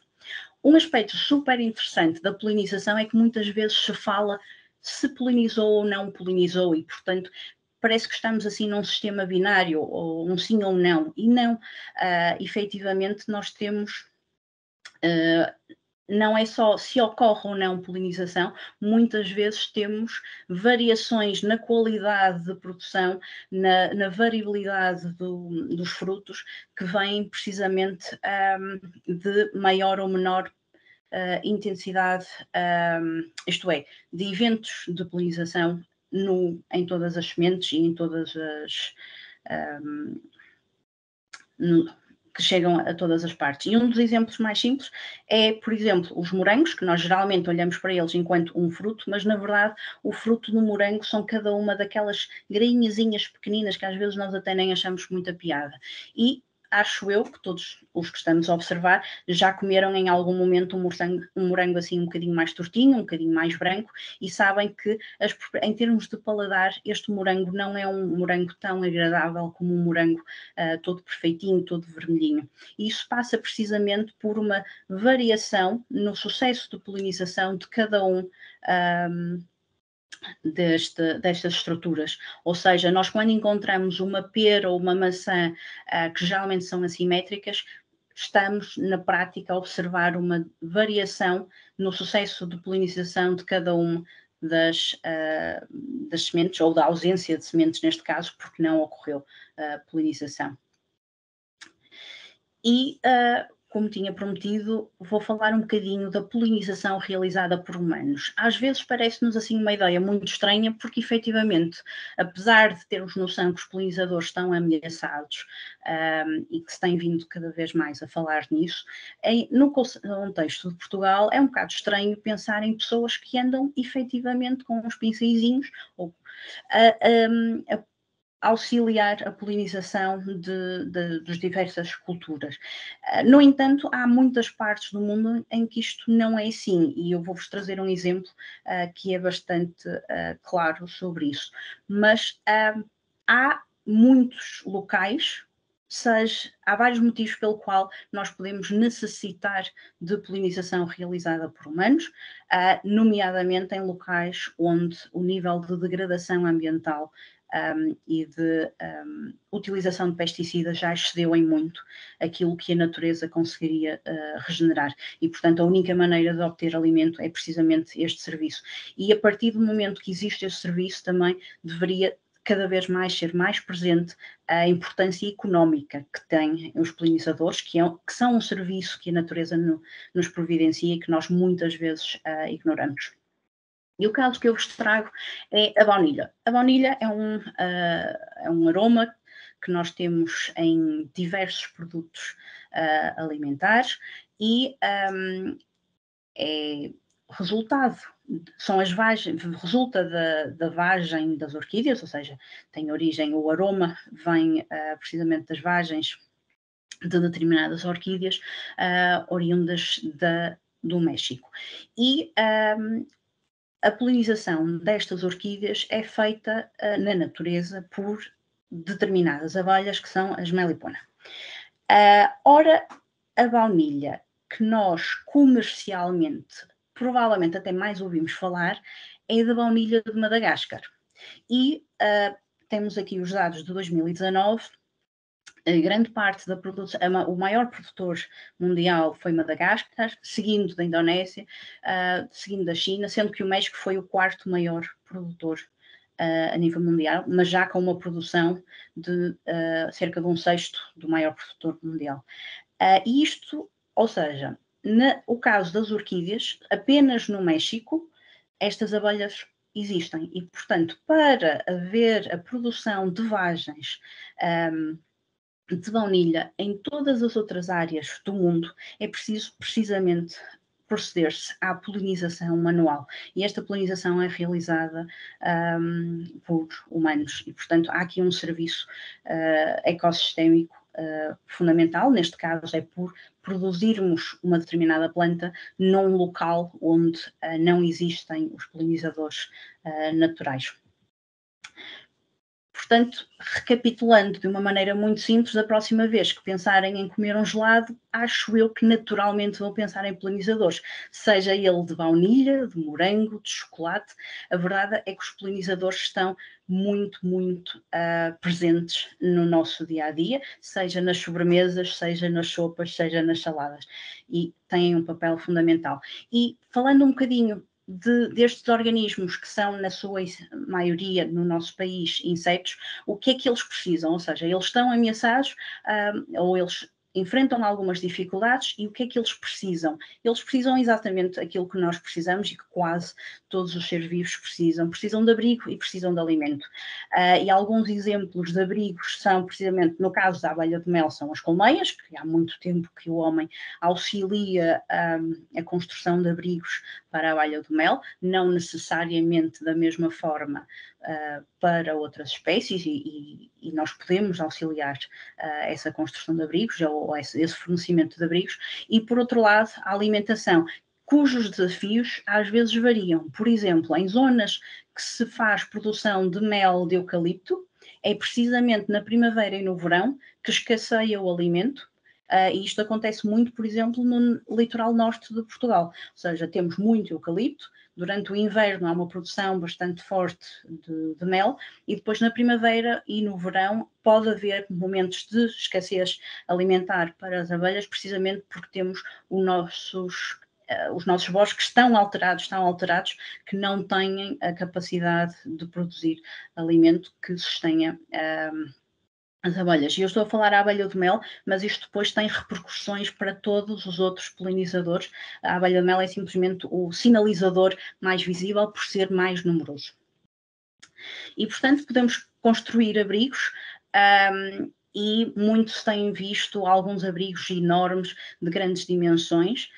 Um aspecto super interessante da polinização é que muitas vezes se fala se polinizou ou não polinizou, e, portanto, parece que estamos assim num sistema binário, ou um sim ou um não, e não. Efetivamente, nós temos... não é só se ocorre ou não polinização, muitas vezes temos variações na qualidade de produção, na variabilidade dos frutos, que vêm precisamente de maior ou menor intensidade, isto é, de eventos de polinização em todas as sementes e em todas as... que chegam a todas as partes. E um dos exemplos mais simples é, por exemplo, os morangos, que nós geralmente olhamos para eles enquanto um fruto, mas na verdade o fruto do morango são cada uma daquelas grainhazinhas pequeninas que às vezes nós até nem achamos muita piada. E acho eu que todos os que estamos a observar já comeram em algum momento um morango assim um bocadinho mais tortinho, um bocadinho mais branco, e sabem que em termos de paladar este morango não é um morango tão agradável como um morango todo perfeitinho, todo vermelhinho. E isso passa precisamente por uma variação no sucesso de polinização de cada destas estruturas. Ou seja, nós quando encontramos uma pera ou uma maçã que geralmente são assimétricas, estamos na prática a observar uma variação no sucesso de polinização de cada uma das sementes, ou da ausência de sementes neste caso, porque não ocorreu polinização. E como tinha prometido, vou falar um bocadinho da polinização realizada por humanos. Às vezes parece-nos assim uma ideia muito estranha, porque efetivamente, apesar de termos noção que os polinizadores estão ameaçados e que se tem vindo cada vez mais a falar nisso, no contexto de Portugal é um bocado estranho pensar em pessoas que andam efetivamente com uns pincéisinhos ou a auxiliar a polinização das diversas culturas. No entanto, há muitas partes do mundo em que isto não é assim, e eu vou-vos trazer um exemplo que é bastante claro sobre isso. Mas há muitos locais, há vários motivos pelo qual nós podemos necessitar de polinização realizada por humanos, nomeadamente em locais onde o nível de degradação ambiental e de utilização de pesticidas já excedeu em muito aquilo que a natureza conseguiria regenerar. E, portanto, a única maneira de obter alimento é precisamente este serviço. E a partir do momento que existe este serviço, também deveria cada vez mais ser mais presente a importância económica que têm os polinizadores, que são um serviço que a natureza nos providencia e que nós muitas vezes ignoramos. E o caso que eu vos trago é a baunilha. A baunilha é um aroma que nós temos em diversos produtos alimentares e é resulta da vagem das orquídeas, ou seja, tem origem, o aroma vem precisamente das vagens de determinadas orquídeas oriundas do México. E a polinização destas orquídeas é feita na natureza por determinadas abelhas, que são as melipona. Ora, a baunilha que nós comercialmente, provavelmente até mais ouvimos falar, é da baunilha de Madagascar. E temos aqui os dados de 2019, grande parte da produção, o maior produtor mundial foi Madagascar, seguindo da Indonésia, seguindo da China, sendo que o México foi o quarto maior produtor a nível mundial, mas já com uma produção de cerca de 1/6 do maior produtor mundial. E isto, ou seja, o caso das orquídeas, apenas no México, estas abelhas existem. E, portanto, para haver a produção de vagens de baunilha em todas as outras áreas do mundo, é preciso precisamente proceder-se à polinização manual. E esta polinização é realizada por humanos. E, portanto, há aqui um serviço ecossistémico fundamental. Neste caso é por produzirmos uma determinada planta num local onde não existem os polinizadores naturais. Portanto, recapitulando de uma maneira muito simples, da próxima vez que pensarem em comer um gelado, acho eu que naturalmente vão pensar em polinizadores, seja ele de baunilha, de morango, de chocolate. A verdade é que os polinizadores estão muito, muito presentes no nosso dia-a-dia, seja nas sobremesas, seja nas sopas, seja nas saladas, e têm um papel fundamental. E falando um bocadinho destes organismos que são, na sua maioria, no nosso país, insetos, o que é que eles precisam? Ou seja, eles estão ameaçados ou eles enfrentam algumas dificuldades e o que é que eles precisam? Eles precisam exatamente aquilo que nós precisamos e que quase todos os seres vivos precisam. Precisam de abrigo e precisam de alimento. E alguns exemplos de abrigos são, precisamente, no caso da abelha de mel, são as colmeias, que há muito tempo que o homem auxilia a construção de abrigos para a abelha de mel, não necessariamente da mesma forma para outras espécies e nós podemos auxiliar essa construção de abrigos ou esse fornecimento de abrigos. E, por outro lado, a alimentação, cujos desafios às vezes variam. Por exemplo, em zonas que se faz produção de mel de eucalipto, é precisamente na primavera e no verão que escasseia o alimento. E isto acontece muito, por exemplo, no litoral norte de Portugal. Ou seja, temos muito eucalipto, durante o inverno há uma produção bastante forte de mel e depois na primavera e no verão pode haver momentos de escassez alimentar para as abelhas, precisamente porque temos os nossos bosques estão alterados, que não têm a capacidade de produzir alimento que sustenha as abelhas. E eu estou a falar a abelha de mel, mas isto depois tem repercussões para todos os outros polinizadores. A abelha de mel é simplesmente o sinalizador mais visível por ser mais numeroso. E, portanto, podemos construir abrigos e muito se tem visto alguns abrigos enormes de grandes dimensões.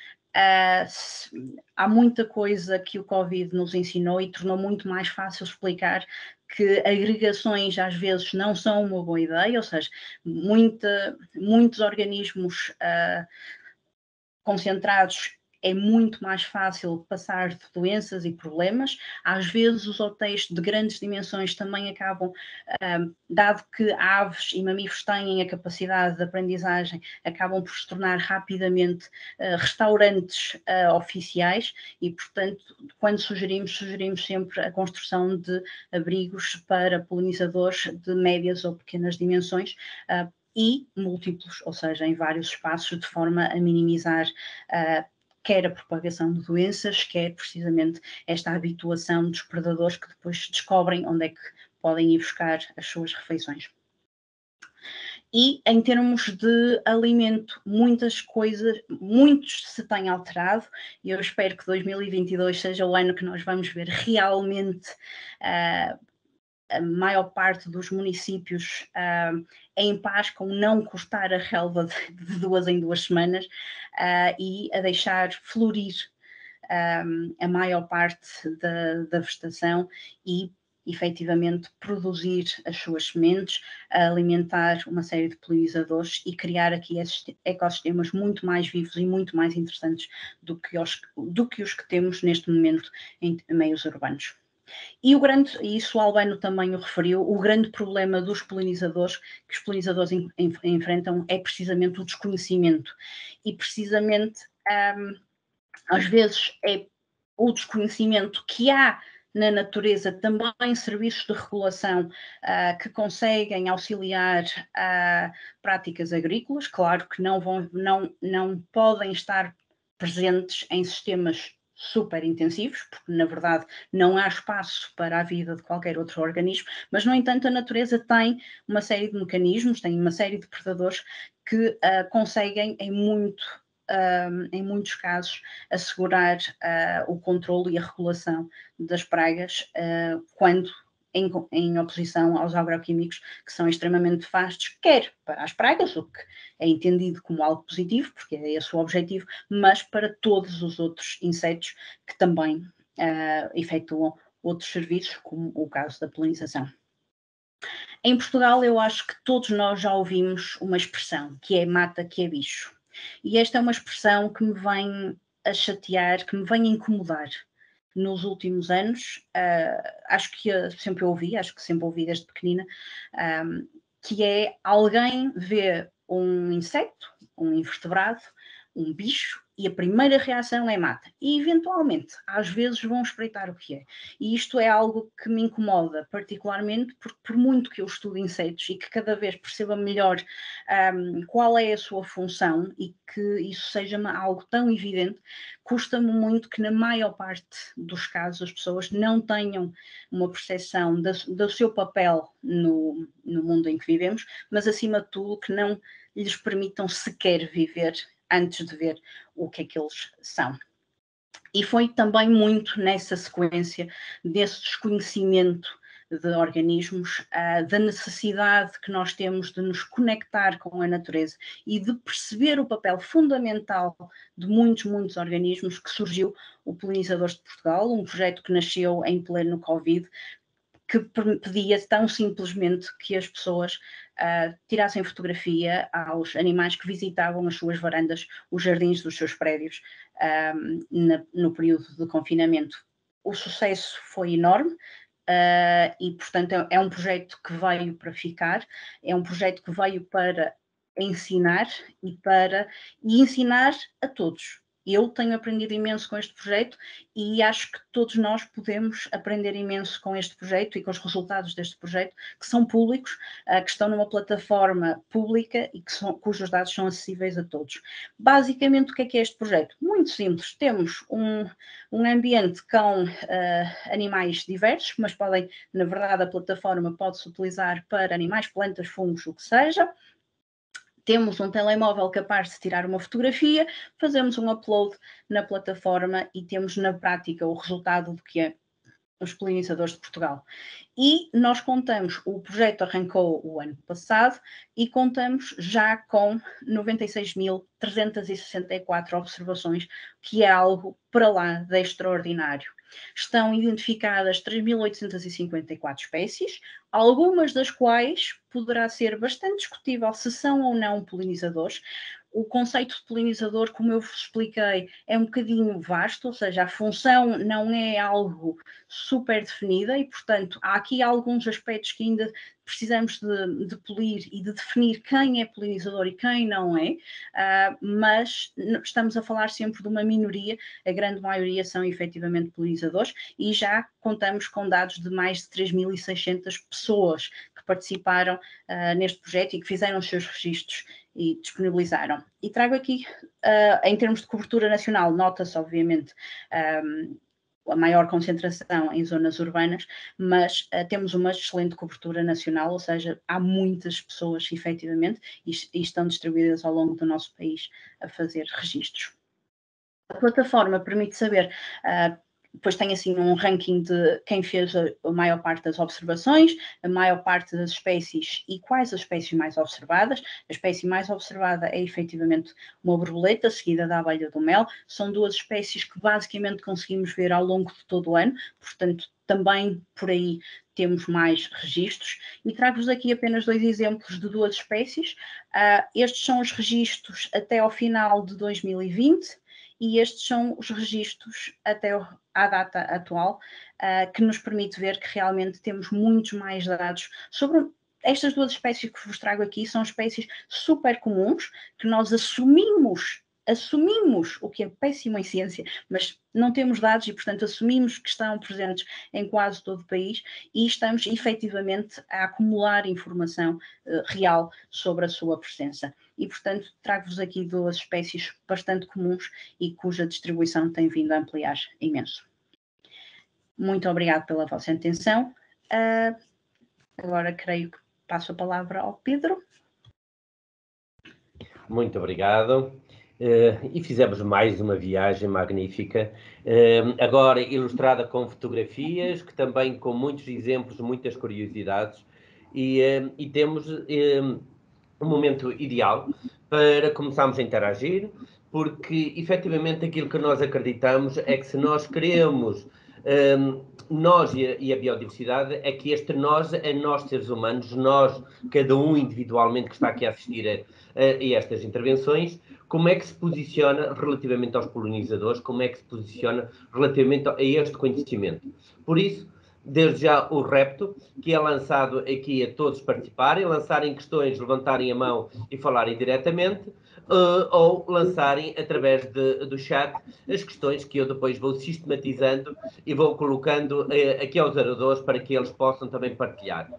Há muita coisa que o Covid nos ensinou e tornou muito mais fácil explicar que agregações às vezes não são uma boa ideia, ou seja, muitos organismos concentrados é muito mais fácil passar de doenças e problemas. Às vezes os hotéis de grandes dimensões também acabam, dado que aves e mamíferos têm a capacidade de aprendizagem, acabam por se tornar rapidamente restaurantes oficiais e, portanto, quando sugerimos sempre a construção de abrigos para polinizadores de médias ou pequenas dimensões, e múltiplos, ou seja, em vários espaços, de forma a minimizar quer a propagação de doenças, quer precisamente esta habituação dos predadores que depois descobrem onde é que podem ir buscar as suas refeições. E em termos de alimento, muitos se têm alterado e eu espero que 2022 seja o ano que nós vamos ver realmente a maior parte dos municípios em paz com não cortar a relva de 2 em 2 semanas e a deixar florir a maior parte da vegetação e efetivamente produzir as suas sementes, alimentar uma série de polinizadores e criar aqui esses ecossistemas muito mais vivos e muito mais interessantes do que os que temos neste momento em meios urbanos. E isso o Albano também o referiu, o grande problema dos polinizadores, que os polinizadores enfrentam, é precisamente o desconhecimento. E precisamente, às vezes, é o desconhecimento que há na natureza também serviços de regulação que conseguem auxiliar práticas agrícolas, claro que não podem estar presentes em sistemas super intensivos, porque na verdade não há espaço para a vida de qualquer outro organismo, mas no entanto a natureza tem uma série de mecanismos, tem uma série de predadores que conseguem em muitos casos assegurar o controle e a regulação das pragas quando em oposição aos agroquímicos que são extremamente nefastos, quer para as pragas, o que é entendido como algo positivo, porque é esse o objetivo, mas para todos os outros insetos que também efetuam outros serviços, como o caso da polinização. Em Portugal, eu acho que todos nós já ouvimos uma expressão, que é mata, que é bicho. E esta é uma expressão que me vem a chatear, que me vem a incomodar nos últimos anos, acho que sempre ouvi desde pequenina, que é alguém vê um inseto, um invertebrado, um bicho, e a primeira reação é mata. E, eventualmente, às vezes vão espreitar o que é. E isto é algo que me incomoda particularmente, porque por muito que eu estude insetos e que cada vez perceba melhor qual é a sua função e que isso seja algo tão evidente, custa-me muito que na maior parte dos casos as pessoas não tenham uma percepção do seu papel no mundo em que vivemos, mas acima de tudo que não lhes permitam sequer viver antes de ver o que é que eles são. E foi também muito nessa sequência desse desconhecimento de organismos, da necessidade que nós temos de nos conectar com a natureza e de perceber o papel fundamental de muitos organismos, que surgiu o Polinizadores de Portugal, um projeto que nasceu em pleno Covid, que pedia tão simplesmente que as pessoas tirassem fotografia aos animais que visitavam as suas varandas, os jardins dos seus prédios, no período de confinamento. O sucesso foi enorme. E, portanto, é um projeto que veio para ficar, é um projeto que veio para ensinar e ensinar a todos. Eu tenho aprendido imenso com este projeto e acho que todos nós podemos aprender imenso com este projeto e com os resultados deste projeto, que são públicos, que estão numa plataforma pública e cujos dados são acessíveis a todos. Basicamente, o que é este projeto? Muito simples. Temos um ambiente com animais diversos, mas podem, na verdade, a plataforma pode-se utilizar para animais, plantas, fungos, o que seja. Temos um telemóvel capaz de tirar uma fotografia, fazemos um upload na plataforma e temos na prática o resultado do que é os Polinizadores de Portugal. E nós o projeto arrancou o ano passado e contamos já com 96.364 observações, que é algo para lá de extraordinário. Estão identificadas 3.854 espécies, algumas das quais poderá ser bastante discutível se são ou não polinizadores. O conceito de polinizador, como eu vos expliquei, é um bocadinho vasto, ou seja, a função não é algo super definida e, portanto, há aqui alguns aspectos que ainda precisamos de polir e de definir quem é polinizador e quem não é, mas estamos a falar sempre de uma minoria, a grande maioria são efetivamente polinizadores e já contamos com dados de mais de 3.600 pessoas que participaram neste projeto e que fizeram os seus registros e disponibilizaram. E trago aqui, em termos de cobertura nacional, nota-se obviamente a maior concentração em zonas urbanas, mas temos uma excelente cobertura nacional, ou seja, há muitas pessoas efetivamente e estão distribuídas ao longo do nosso país a fazer registros. A plataforma permite saber, depois tem assim um ranking de quem fez a maior parte das observações, a maior parte das espécies e quais as espécies mais observadas. A espécie mais observada é efetivamente uma borboleta, seguida da abelha do mel. São duas espécies que basicamente conseguimos ver ao longo de todo o ano, portanto também por aí temos mais registros. E trago-vos aqui apenas 2 exemplos de 2 espécies. Estes são os registros até ao final de 2020. E estes são os registros até à data atual, que nos permite ver que realmente temos muitos mais dados sobre estas 2 espécies que vos trago aqui. São espécies super comuns, que nós assumimos o que é péssimo em ciência, mas não temos dados e, portanto, assumimos que estão presentes em quase todo o país e estamos efetivamente a acumular informação real sobre a sua presença. E, portanto, trago-vos aqui 2 espécies bastante comuns e cuja distribuição tem vindo a ampliar imenso. Muito obrigada pela vossa atenção. Agora creio que passo a palavra ao Pedro. Muito obrigado. E fizemos mais uma viagem magnífica, agora ilustrada com fotografias, que também com muitos exemplos, muitas curiosidades, e temos um momento ideal para começarmos a interagir, porque efetivamente aquilo que nós acreditamos é que se nós queremos, nós e a biodiversidade, é que este nós é nós seres humanos, nós, cada um individualmente que está aqui a assistir a estas intervenções, como é que se posiciona relativamente aos polinizadores, como é que se posiciona relativamente a este conhecimento. Por isso, desde já o repto, que é lançado aqui a todos participarem, lançarem questões, levantarem a mão e falarem diretamente, ou lançarem através do chat as questões que eu depois vou sistematizando e vou colocando aqui aos oradores para que eles possam também partilhar.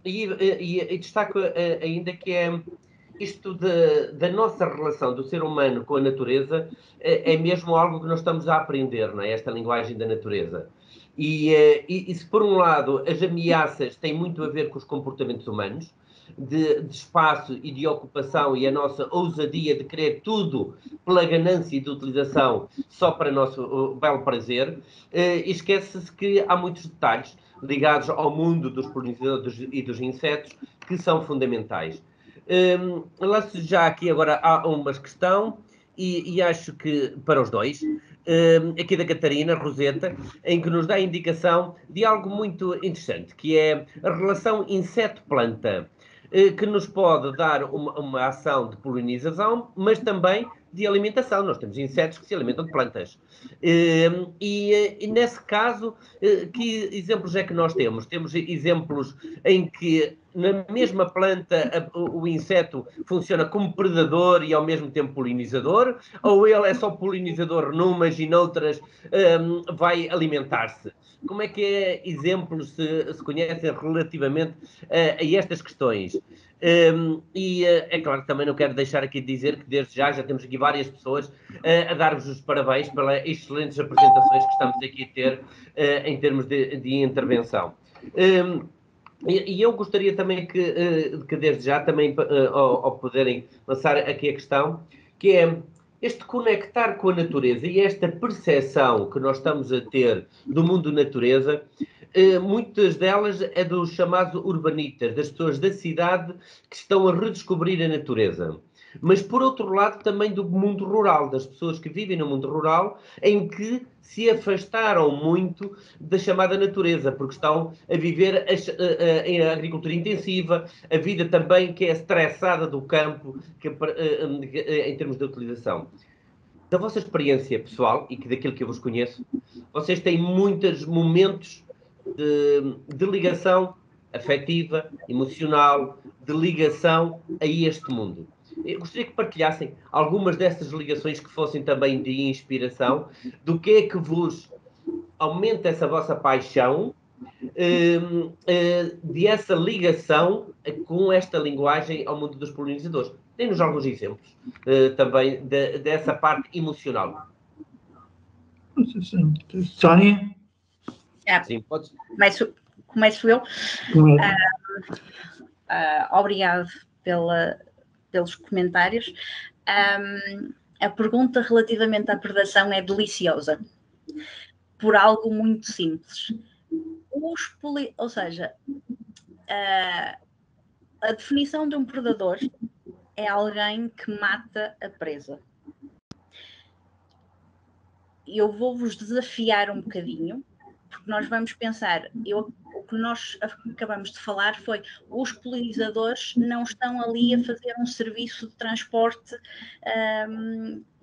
E destaco ainda que é isto da nossa relação do ser humano com a natureza é mesmo algo que nós estamos a aprender, não é? Esta linguagem da natureza. E se por um lado as ameaças têm muito a ver com os comportamentos humanos, de espaço e de ocupação e a nossa ousadia de querer tudo pela ganância e de utilização só para nosso belo prazer, esquece-se que há muitos detalhes ligados ao mundo dos polinizadores e dos insetos que são fundamentais. Lanço já aqui agora há uma questão e acho que para os dois, aqui da Catarina Roseta, em que nos dá a indicação de algo muito interessante, que é a relação inseto-planta, que nos pode dar uma ação de polinização, mas também de alimentação. Nós temos insetos que se alimentam de plantas. E nesse caso, que exemplos é que nós temos? Temos exemplos em que na mesma planta o inseto funciona como predador e ao mesmo tempo polinizador, ou ele é só polinizador numas e noutras vai alimentar-se? Como é que é exemplos se conhecem relativamente a estas questões? É claro que também não quero deixar aqui de dizer que desde já temos aqui várias pessoas a dar-vos os parabéns pelas excelentes apresentações que estamos aqui a ter em termos de intervenção. E eu gostaria também que desde já também ao poderem lançar aqui a questão, que é este conectar com a natureza e esta percepção que nós estamos a ter do mundo natureza, muitas delas é dos chamados urbanitas, das pessoas da cidade que estão a redescobrir a natureza. Mas, por outro lado, também do mundo rural, das pessoas que vivem no mundo rural, em que se afastaram muito da chamada natureza, porque estão a viver a agricultura intensiva, a vida também que é estressada do campo, em termos de utilização. Da vossa experiência pessoal, e daquilo que eu vos conheço, vocês têm muitos momentos de ligação afetiva, emocional, de ligação a este mundo. Eu gostaria que partilhassem algumas dessas ligações que fossem também de inspiração, do que é que vos aumenta essa vossa paixão, de essa ligação com esta linguagem ao mundo dos polinizadores. Dê-nos alguns exemplos também dessa parte emocional. Sónia? Sim, podes. Começo eu. Obrigado pelos comentários. A pergunta relativamente à predação é deliciosa, por algo muito simples. Ou seja, a definição de um predador é alguém que mata a presa. Eu vou-vos desafiar um bocadinho, porque nós vamos pensar, o que nós acabamos de falar foi os polinizadores não estão ali a fazer um serviço de transporte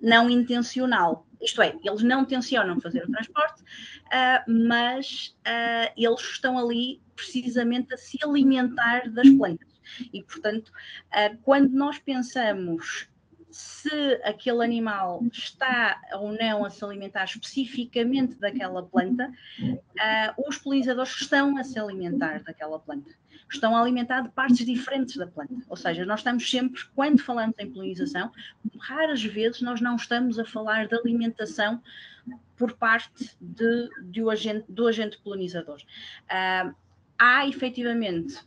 não intencional. Isto é, eles não tencionam fazer o transporte, mas eles estão ali precisamente a se alimentar das plantas. E, portanto, quando nós pensamos se aquele animal está ou não a se alimentar especificamente daquela planta, os polinizadores estão a se alimentar daquela planta. Estão a alimentar de partes diferentes da planta. Ou seja, nós estamos sempre, quando falamos em polinização, raras vezes nós não estamos a falar de alimentação por parte do agente polinizador. Há, efetivamente,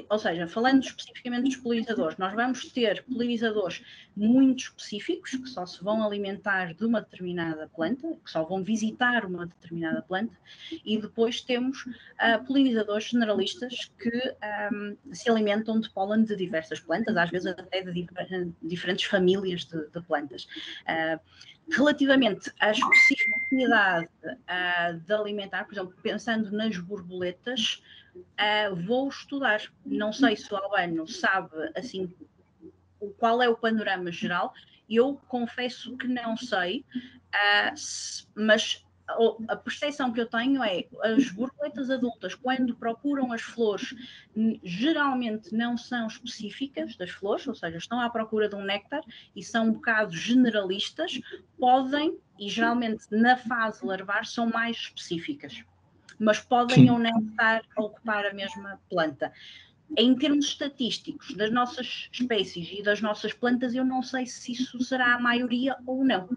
ou seja, falando especificamente dos polinizadores, nós vamos ter polinizadores muito específicos, que só se vão alimentar de uma determinada planta, que só vão visitar uma determinada planta, e depois temos polinizadores generalistas que se alimentam de pólen de diversas plantas, às vezes até de diferentes famílias de plantas. Relativamente à especificidade de alimentar, por exemplo, pensando nas borboletas, vou estudar. Não sei se o Albano sabe assim qual é o panorama geral. Eu confesso que não sei, mas a percepção que eu tenho é as borboletas adultas, quando procuram as flores, geralmente não são específicas das flores, ou seja, estão à procura de um néctar e são um bocado generalistas, podem, e geralmente na fase larvar, são mais específicas, mas podem ou não estar a ocupar a mesma planta. Em termos estatísticos das nossas espécies e das nossas plantas, eu não sei se isso será a maioria ou não.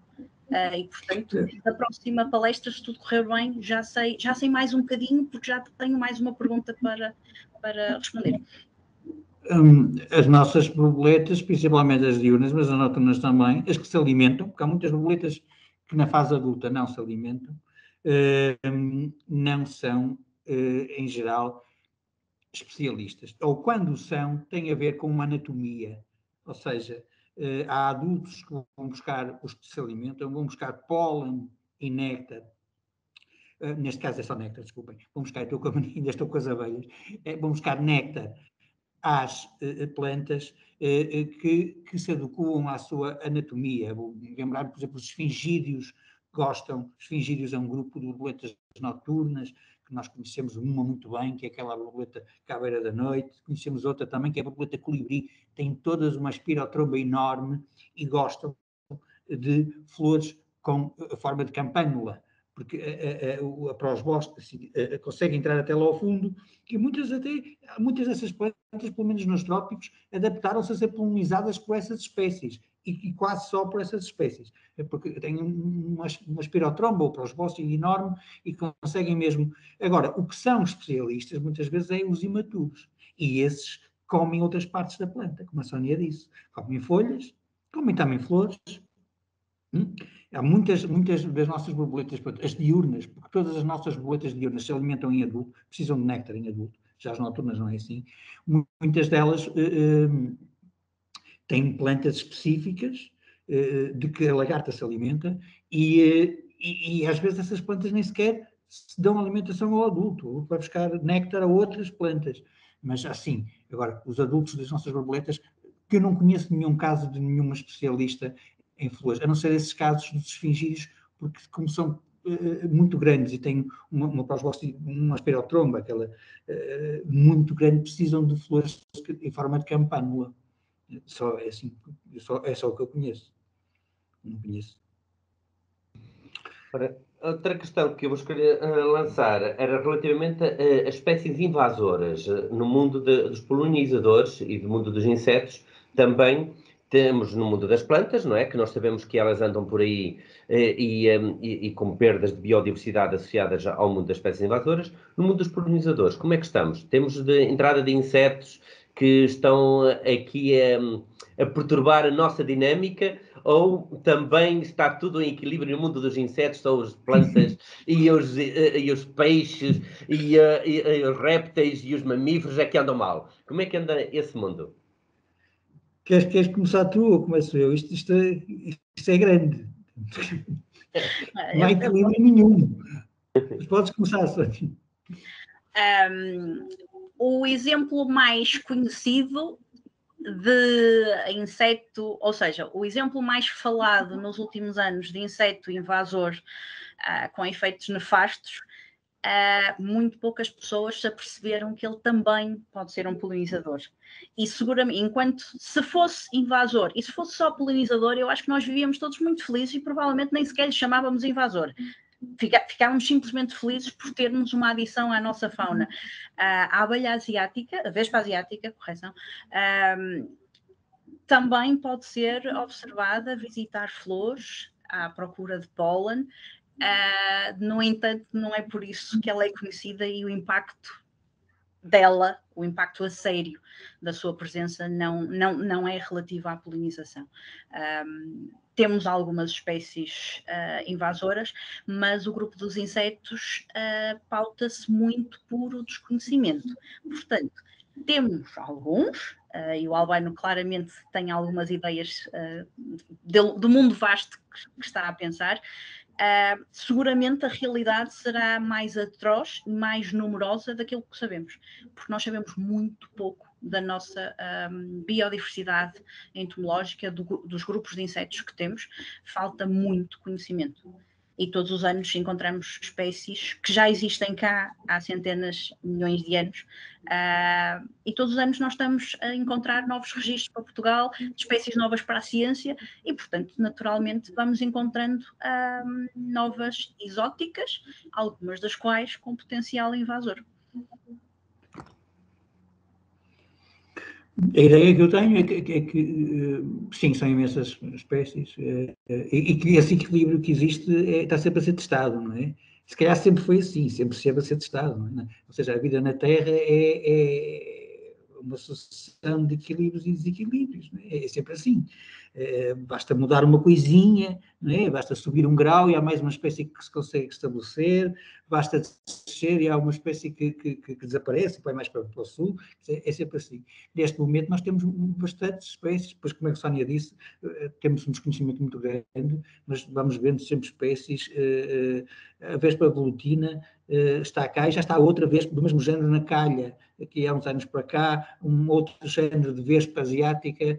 E, portanto, na próxima palestra, se tudo correr bem, já sei mais um bocadinho, porque já tenho mais uma pergunta para responder. As nossas borboletas, principalmente as diurnas, mas as noturnas também, as que se alimentam, porque há muitas borboletas que na fase adulta não se alimentam, não são, em geral, especialistas. Ou quando são, tem a ver com uma anatomia. Ou seja, há adultos que vão buscar, os que se alimentam, vão buscar pólen e néctar. Neste caso é só néctar, desculpem. Vão buscar, ainda estou com as abelhas, vão buscar néctar às plantas que se adequam à sua anatomia. Vou lembrar, por exemplo, os esfingídeos gostam. Esfingídeos é um grupo de borboletas noturnas, que nós conhecemos uma muito bem, que é aquela borboleta à beira da noite. Conhecemos outra também, que é a borboleta colibri. Tem todas uma espirotromba enorme e gostam de flores com a forma de campânula, porque a prosbos consegue entrar até lá ao fundo, e muitas dessas plantas, pelo menos nos trópicos, adaptaram-se a ser polinizadas por essas espécies, e quase só por essas espécies, porque têm uma espirotromba ou prosbócio enorme e conseguem mesmo. Agora, o que são especialistas, muitas vezes, é os imaturos, e esses comem outras partes da planta, como a Sónia disse. Comem folhas, comem também flores. Há muitas das nossas borboletas, as diurnas, porque todas as nossas borboletas diurnas se alimentam em adulto, precisam de néctar em adulto, já as noturnas não é assim. Muitas delas têm plantas específicas de que a lagarta se alimenta e às vezes essas plantas nem sequer se dão alimentação ao adulto. O adulto vai buscar néctar a outras plantas. Mas assim, agora, os adultos das nossas borboletas, que eu não conheço nenhum caso de nenhuma especialista em flores, a não ser esses casos dos esfingídeos, porque como são muito grandes e têm uma espirotromba, aquela muito grande, precisam de flores em forma de campânula. Só é assim, é só o que eu conheço. Não conheço. Ora, outra questão que eu gostaria de lançar era relativamente a espécies invasoras. No mundo dos polinizadores e do mundo dos insetos, também temos no mundo das plantas, não é? Que nós sabemos que elas andam por aí e com perdas de biodiversidade associadas ao mundo das espécies invasoras. No mundo dos polinizadores, como é que estamos? Temos de entrada de insetos que estão aqui a perturbar a nossa dinâmica, ou também está tudo em equilíbrio no mundo dos insetos, são as plantas e os peixes e os répteis e os mamíferos é que andam mal? Como é que anda esse mundo? Queres começar tu ou começo eu? Isto é grande. Não há equilíbrio nenhum. Mas podes começar, Sónia. O exemplo mais conhecido de inseto, ou seja, o exemplo mais falado nos últimos anos de inseto invasor com efeitos nefastos, muito poucas pessoas se aperceberam que ele também pode ser um polinizador. E seguramente, se fosse invasor e se fosse só polinizador, eu acho que nós vivíamos todos muito felizes e provavelmente nem sequer lhe chamávamos invasor. Ficávamos simplesmente felizes por termos uma adição à nossa fauna. A abelha asiática, a vespa asiática, correção, também pode ser observada visitar flores à procura de pólen. No entanto, não é por isso que ela é conhecida e o impacto dela, o impacto a sério da sua presença não é relativo à polinização. Temos algumas espécies invasoras, mas o grupo dos insetos pauta-se muito por o desconhecimento. Portanto, temos alguns, e o Albano claramente tem algumas ideias do mundo vasto que está a pensar. Seguramente a realidade será mais atroz e mais numerosa daquilo que sabemos, porque nós sabemos muito pouco da nossa biodiversidade entomológica, dos grupos de insetos que temos, falta muito conhecimento. e todos os anos encontramos espécies que já existem cá há centenas, milhões de anos, e todos os anos nós estamos a encontrar novos registros para Portugal, de espécies novas para a ciência, e portanto, naturalmente, vamos encontrando novas exóticas, algumas das quais com potencial invasor. A ideia que eu tenho é que sim, são imensas espécies e que esse equilíbrio que existe está sempre a ser testado, não é? Se calhar sempre foi assim, sempre esteve a ser testado, não é? Ou seja, a vida na Terra é uma sucessão de equilíbrios e desequilíbrios, não é? É sempre assim. Basta mudar uma coisinha, não é? Basta subir um grau e há mais uma espécie que se consegue estabelecer, basta descer e há uma espécie que desaparece e vai mais para o sul, é sempre assim. Neste momento nós temos bastantes espécies, pois como a Sónia disse, temos um desconhecimento muito grande, mas vamos vendo sempre espécies, a vespa velutina está cá e já está outra vespa do mesmo género na calha, aqui há uns anos para cá, um outro género de vespa asiática,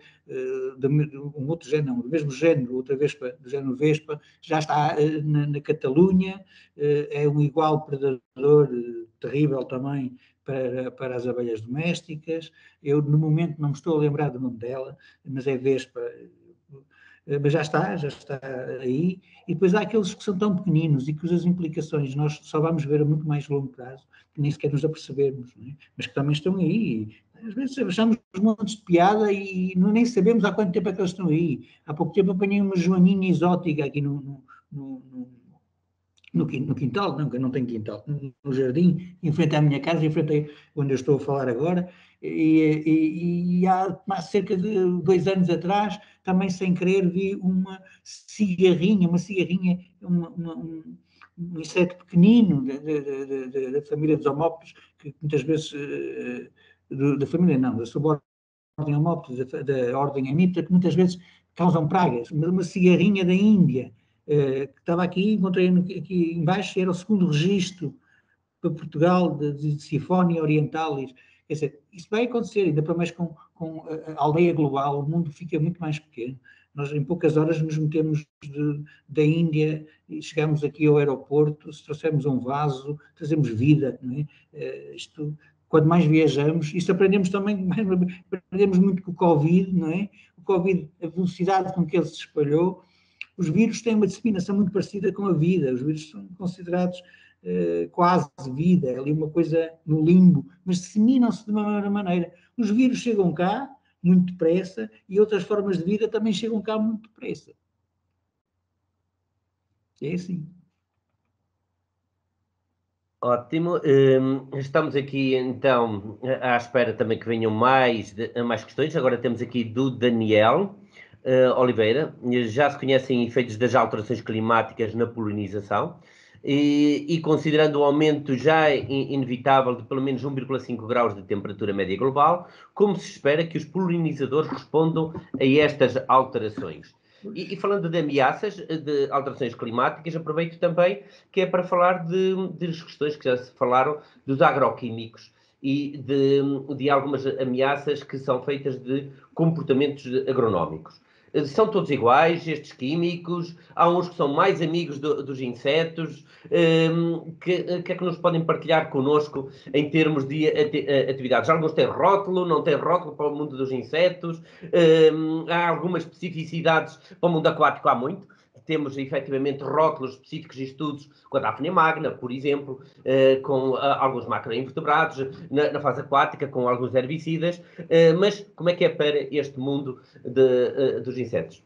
um outro género, não, do mesmo género, outra vespa, do género vespa, já está na Catalunha, é um igual predador terrível também para as abelhas domésticas. Eu, no momento, não me estou a lembrar do nome dela, mas é vespa, mas já está aí. E depois há aqueles que são tão pequeninos e cujas implicações nós só vamos ver a muito mais longo prazo, que nem sequer nos apercebemos, não é? Mas que também estão aí. Às vezes achamos montes de piada e nem sabemos há quanto tempo é que eles estão aí. Há pouco tempo apanhei uma joaninha exótica aqui no quintal, não, que eu não tenho quintal, no jardim, em frente à minha casa, em frente onde eu estou a falar agora, e há cerca de 2 anos atrás, também sem querer, vi uma cigarrinha, um inseto pequenino da família dos homópteros, que muitas vezes, da família não, da subordem homópteros, da ordem Hemiptera, que muitas vezes causam pragas, uma cigarrinha da Índia, que estava aqui, encontrei aqui embaixo, era o segundo registro para Portugal de Siphonia orientalis. Quer dizer, isso vai acontecer, ainda para mais com a aldeia global, o mundo fica muito mais pequeno. Nós em poucas horas nos metemos da Índia e chegamos aqui ao aeroporto, se trouxermos um vaso, trazemos vida, não é? Quanto mais viajamos, isto aprendemos também, aprendemos muito com o Covid, não é? O Covid, a velocidade com que ele se espalhou. Os vírus têm uma disseminação muito parecida com a vida, os vírus são considerados quase vida, é ali uma coisa no limbo, mas disseminam-se de uma maneira. Os vírus chegam cá muito depressa e outras formas de vida também chegam cá muito depressa. É assim. Ótimo. Estamos aqui então à espera também que venham mais questões. Agora temos aqui do Daniel Oliveira. Já se conhecem efeitos das alterações climáticas na polinização e considerando o aumento já inevitável de pelo menos 1,5 graus de temperatura média global, como se espera que os polinizadores respondam a estas alterações? E falando de ameaças, de alterações climáticas, aproveito também que é para falar de questões que já se falaram, dos agroquímicos e de algumas ameaças que são feitas de comportamentos agronómicos. São todos iguais, estes químicos? Há uns que são mais amigos dos insetos? Que é que nos podem partilhar connosco em termos de atividades? Alguns têm rótulo, não têm rótulo para o mundo dos insetos? Há algumas especificidades para o mundo aquático, há muito. Temos efetivamente rótulos específicos e estudos com a Daphnia magna, por exemplo, com alguns macroinvertebrados na fase aquática, com alguns herbicidas, mas como é que é para este mundo dos insetos?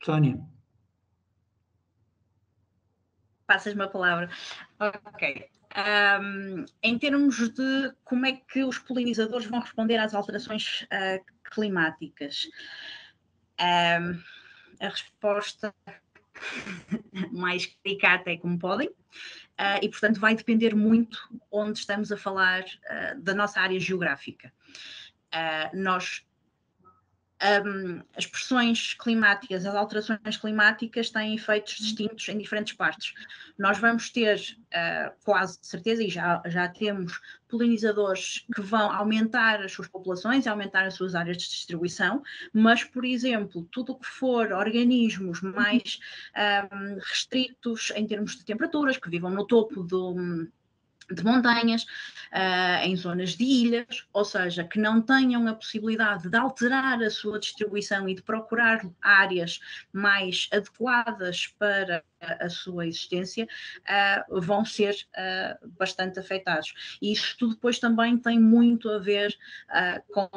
Sónia. Passas-me a palavra. Ok. Em termos de como é que os polinizadores vão responder às alterações climáticas, a resposta mais caricata é como podem, e portanto vai depender muito onde estamos a falar da nossa área geográfica. Nós as pressões climáticas, as alterações climáticas têm efeitos distintos em diferentes partes. Nós vamos ter quase certeza, e já temos polinizadores que vão aumentar as suas populações e aumentar as suas áreas de distribuição, mas, por exemplo, tudo o que for organismos mais restritos em termos de temperaturas, que vivam no topo de montanhas, em zonas de ilhas, ou seja, que não tenham a possibilidade de alterar a sua distribuição e de procurar áreas mais adequadas para a sua existência, vão ser bastante afetados. E isto depois também tem muito a ver com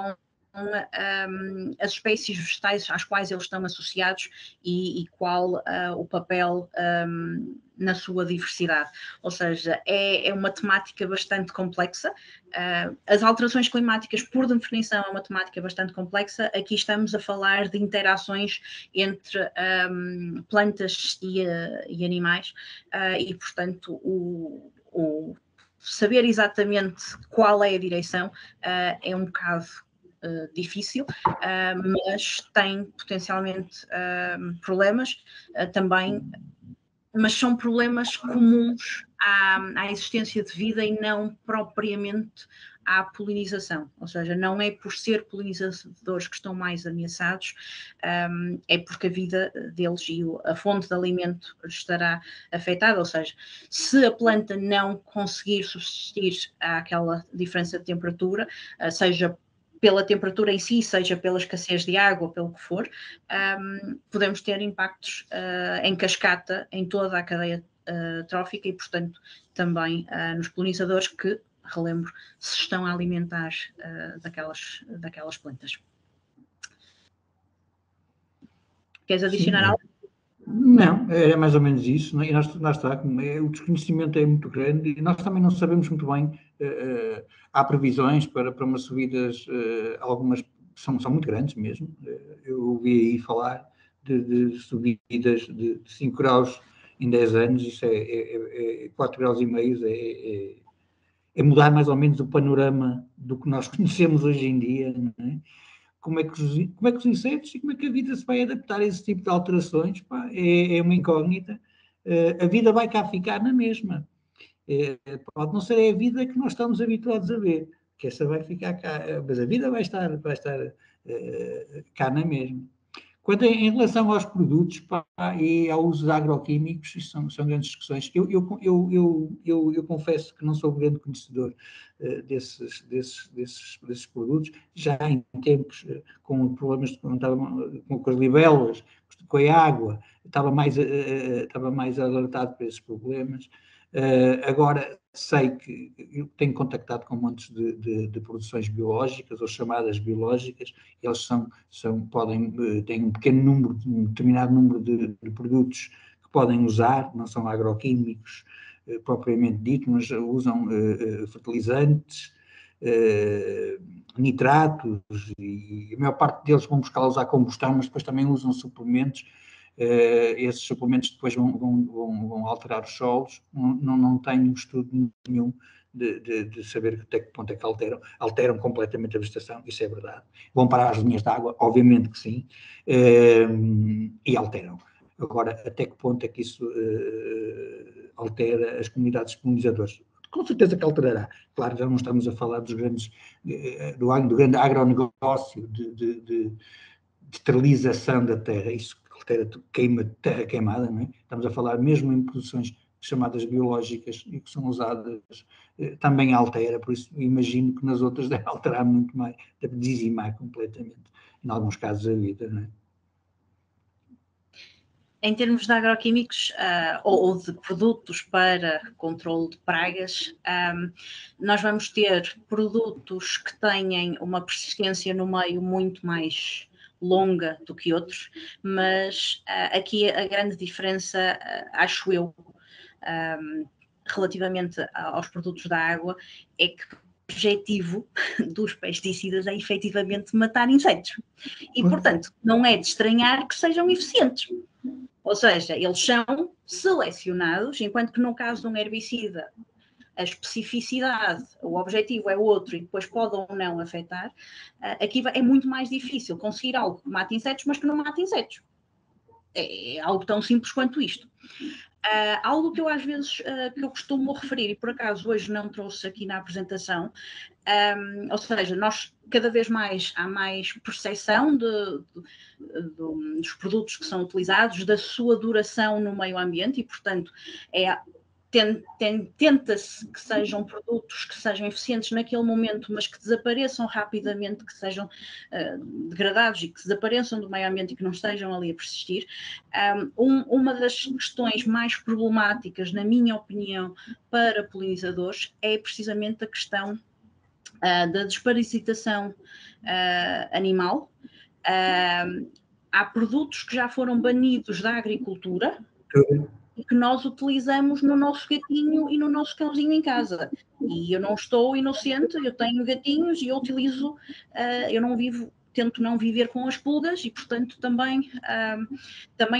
as espécies vegetais às quais eles estão associados e qual o papel na sua diversidade. Ou seja, é uma temática bastante complexa. As alterações climáticas, por definição, é uma temática bastante complexa. Aqui estamos a falar de interações entre plantas e animais e, portanto, o saber exatamente qual é a direção é um bocado difícil, mas tem potencialmente problemas também, mas são problemas comuns à existência de vida e não propriamente à polinização, ou seja, não é por ser polinizadores que estão mais ameaçados, é porque a vida deles e a fonte de alimento estará afetada, ou seja, se a planta não conseguir subsistir àquela diferença de temperatura, seja pela temperatura em si, seja pela escassez de água, pelo que for, podemos ter impactos em cascata em toda a cadeia trófica e, portanto, também nos polinizadores que, relembro, se estão a alimentar daquelas plantas. Queres adicionar algo? Não, era mais ou menos isso, e lá está, o desconhecimento é muito grande e nós também não sabemos muito bem, há previsões para umas subidas, algumas são muito grandes mesmo, eu ouvi aí falar de subidas de 5 graus em 10 anos, isso é 4 graus e meio, é mudar mais ou menos o panorama do que nós conhecemos hoje em dia, não é? Como é que os insetos e como é que a vida se vai adaptar a esse tipo de alterações, pá, é uma incógnita. A vida vai cá ficar na mesma. Pode não ser a vida que nós estamos habituados a ver, que essa vai ficar cá, mas a vida vai estar cá na mesma. Quanto em relação aos produtos, pá, e ao uso de agroquímicos, isso são grandes discussões. Eu confesso que não sou grande conhecedor desses produtos, já em tempos com problemas com as libelas, com a água, estava mais alertado para esses problemas. Agora sei que eu tenho contactado com montes de produções biológicas ou chamadas biológicas, eles têm um determinado número de produtos que podem usar, não são agroquímicos propriamente dito, mas usam fertilizantes, nitratos, e a maior parte deles vão buscá-los à combustão, mas depois também usam suplementos. Esses suplementos depois vão alterar os solos, não tenho estudo nenhum de saber até que ponto é que alteram completamente a vegetação, isso é verdade. Vão parar as linhas de água, obviamente que sim, e alteram. Agora, até que ponto é que isso altera as comunidades de polinizadores? Com certeza que alterará. Claro, já não estamos a falar do grande agronegócio de esterilização da terra, isso altera terra queimada, não é? Estamos a falar mesmo em produções chamadas biológicas e que são usadas, também altera, por isso imagino que nas outras deve alterar muito mais, deve dizimar completamente, em alguns casos, a vida, não é? Em termos de agroquímicos ou de produtos para controle de pragas, nós vamos ter produtos que tenham uma persistência no meio muito mais longa do que outros, mas aqui a grande diferença, acho eu, relativamente aos produtos da água, é que o objetivo dos pesticidas é efetivamente matar insetos. E, portanto, não é de estranhar que sejam eficientes. Ou seja, eles são selecionados, enquanto que no caso de um herbicida a especificidade, o objetivo é outro e depois pode ou não afetar, aqui é muito mais difícil conseguir algo que mate insetos, mas que não mate insetos. É algo tão simples quanto isto. Algo que eu às vezes que eu costumo referir, e por acaso hoje não trouxe aqui na apresentação, ou seja, nós cada vez mais há mais percepção dos produtos que são utilizados, da sua duração no meio ambiente e, portanto, tenta-se que sejam produtos que sejam eficientes naquele momento, mas que desapareçam rapidamente, que sejam degradados e que desapareçam do meio ambiente e que não estejam ali a persistir. Uma das questões mais problemáticas, na minha opinião, para polinizadores é precisamente a questão da desparasitação animal. Há produtos que já foram banidos da agricultura e que nós utilizamos no nosso gatinho e no nosso cãozinho em casa. E eu não estou inocente, eu tenho gatinhos e eu utilizo, eu não vivo, tento não viver com as pulgas e, portanto, também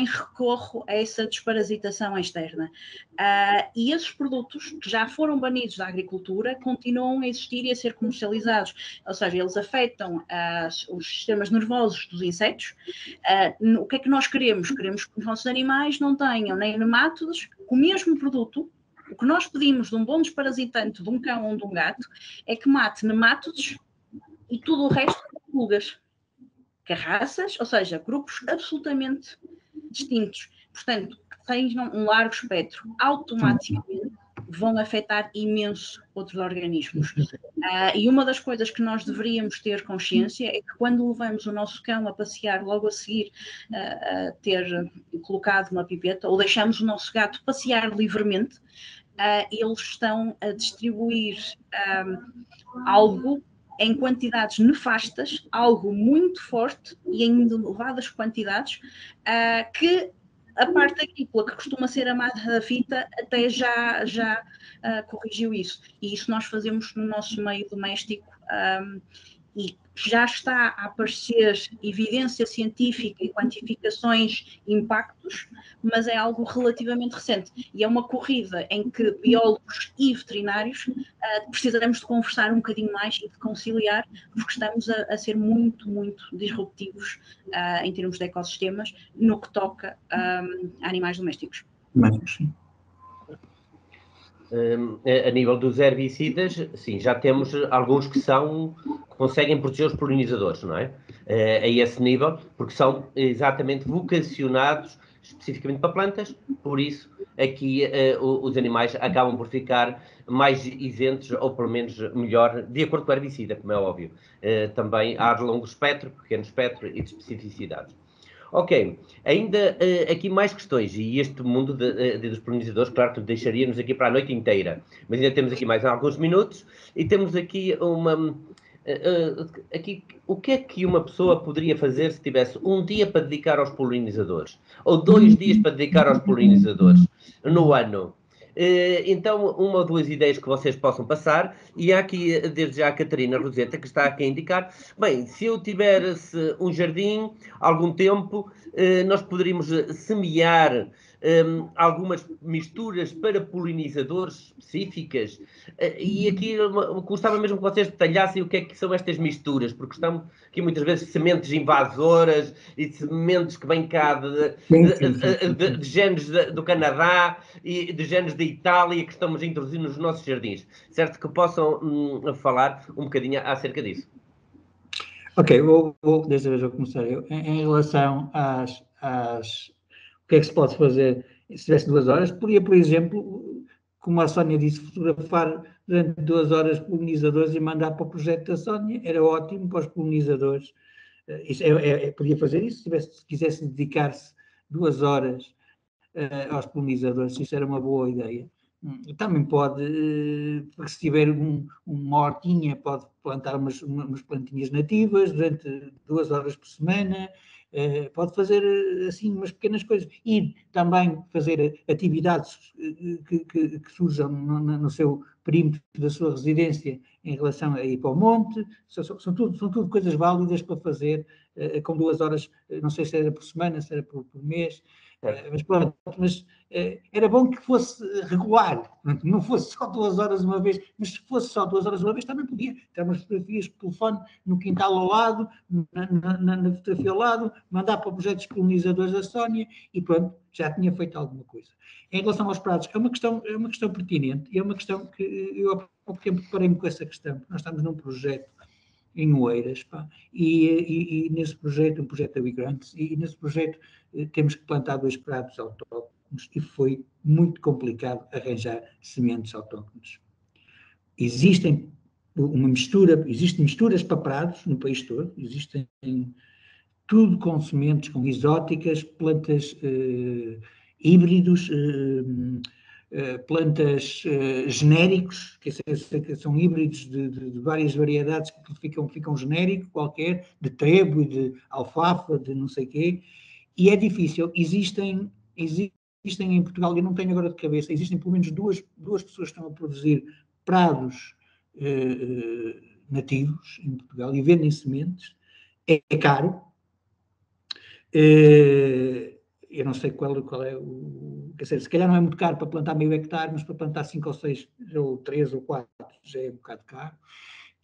recorro a essa desparasitação externa. E esses produtos que já foram banidos da agricultura continuam a existir e a ser comercializados. Ou seja, eles afetam os sistemas nervosos dos insetos. O que é que nós queremos? Queremos que os nossos animais não tenham nem nemátodos. O mesmo produto, o que nós pedimos de um bom desparasitante de um cão ou de um gato é que mate nemátodos e tudo o resto de pulgas. Carraças, ou seja, grupos absolutamente distintos. Portanto, que tenham um largo espectro, automaticamente vão afetar imenso outros organismos. E uma das coisas que nós deveríamos ter consciência é que quando levamos o nosso cão a passear logo a seguir a ter colocado uma pipeta, ou deixamos o nosso gato passear livremente, eles estão a distribuir algo em quantidades nefastas, algo muito forte e em elevadas quantidades, que a parte agrícola, que costuma ser a mata da fita, até já corrigiu isso. E isso nós fazemos no nosso meio doméstico e já está a aparecer evidência científica e quantificações, impactos, mas é algo relativamente recente. E é uma corrida em que biólogos e veterinários precisaremos de conversar um bocadinho mais e de conciliar, porque estamos a ser muito, muito disruptivos em termos de ecossistemas no que toca a animais domésticos. A nível dos herbicidas, sim, já temos alguns que conseguem proteger os polinizadores, não é? A esse nível, porque são exatamente vocacionados especificamente para plantas, por isso aqui os animais acabam por ficar mais isentos, ou pelo menos melhor, de acordo com o herbicida, como é óbvio. Também há de longo espectro, pequeno espectro e de especificidades. Ok, ainda aqui mais questões, e este mundo dos polinizadores, claro que deixaríamos aqui para a noite inteira, mas ainda temos aqui mais alguns minutos, e temos aqui o que é que uma pessoa poderia fazer se tivesse um dia para dedicar aos polinizadores, ou 2 dias para dedicar aos polinizadores no ano? Então, uma ou 2 ideias que vocês possam passar, e há aqui, desde já, a Catarina Roseta, que está aqui a indicar, bem, se eu tivesse um jardim, algum tempo, nós poderíamos semear algumas misturas para polinizadores específicas, e aqui gostava mesmo que vocês detalhassem o que é que são estas misturas, porque estão aqui muitas vezes sementes invasoras e sementes que vêm cá de genes do Canadá e de genes da Itália que estamos a introduzir nos nossos jardins, certo? Que possam falar um bocadinho acerca disso. Ok, desta vez vou começar eu. Em relação o que é que se pode fazer se tivesse 2 horas? Podia, por exemplo, como a Sónia disse, fotografar durante 2 horas polinizadores e mandar para o projeto da Sónia. Era ótimo para os polinizadores. Podia fazer isso se quisesse dedicar-se 2 horas aos polinizadores. Isso era uma boa ideia. Também pode, se tiver uma hortinha, pode plantar umas plantinhas nativas durante 2 horas por semana, pode fazer assim umas pequenas coisas e também fazer atividades que surjam no seu perímetro da sua residência em relação a ir para o monte. São tudo coisas válidas para fazer com 2 horas, não sei se era por semana, se era por mês, mas pronto, era bom que fosse regular, não fosse só 2 horas uma vez, mas se fosse só 2 horas uma vez também podia. Ter umas fotografias por telefone no quintal ao lado, na fotografia ao lado, mandar para o projeto dos polinizadores da Sónia e pronto, já tinha feito alguma coisa. Em relação aos pratos, é uma questão pertinente e é uma questão que eu há pouco tempo deparei-me com essa questão. Nós estamos num projeto em Oeiras, e nesse projeto, um projeto da WeGrants, e nesse projeto temos que plantar 2 pratos autóctones e foi muito complicado arranjar sementes autóctones. Existem misturas para prados no país todo, existem tudo com sementes, com exóticas, plantas híbridos, plantas genéricos, que são híbridos de várias variedades que ficam genérico qualquer, de trebo e de alfafa, de não sei o quê, e é difícil. Existem em Portugal, eu não tenho agora de cabeça, existem pelo menos duas pessoas que estão a produzir prados nativos em Portugal e vendem sementes, é caro. Eu não sei qual é o... Quer dizer, se calhar não é muito caro para plantar meio hectare, mas para plantar 5 ou 6, ou 3 ou 4, já é um bocado caro.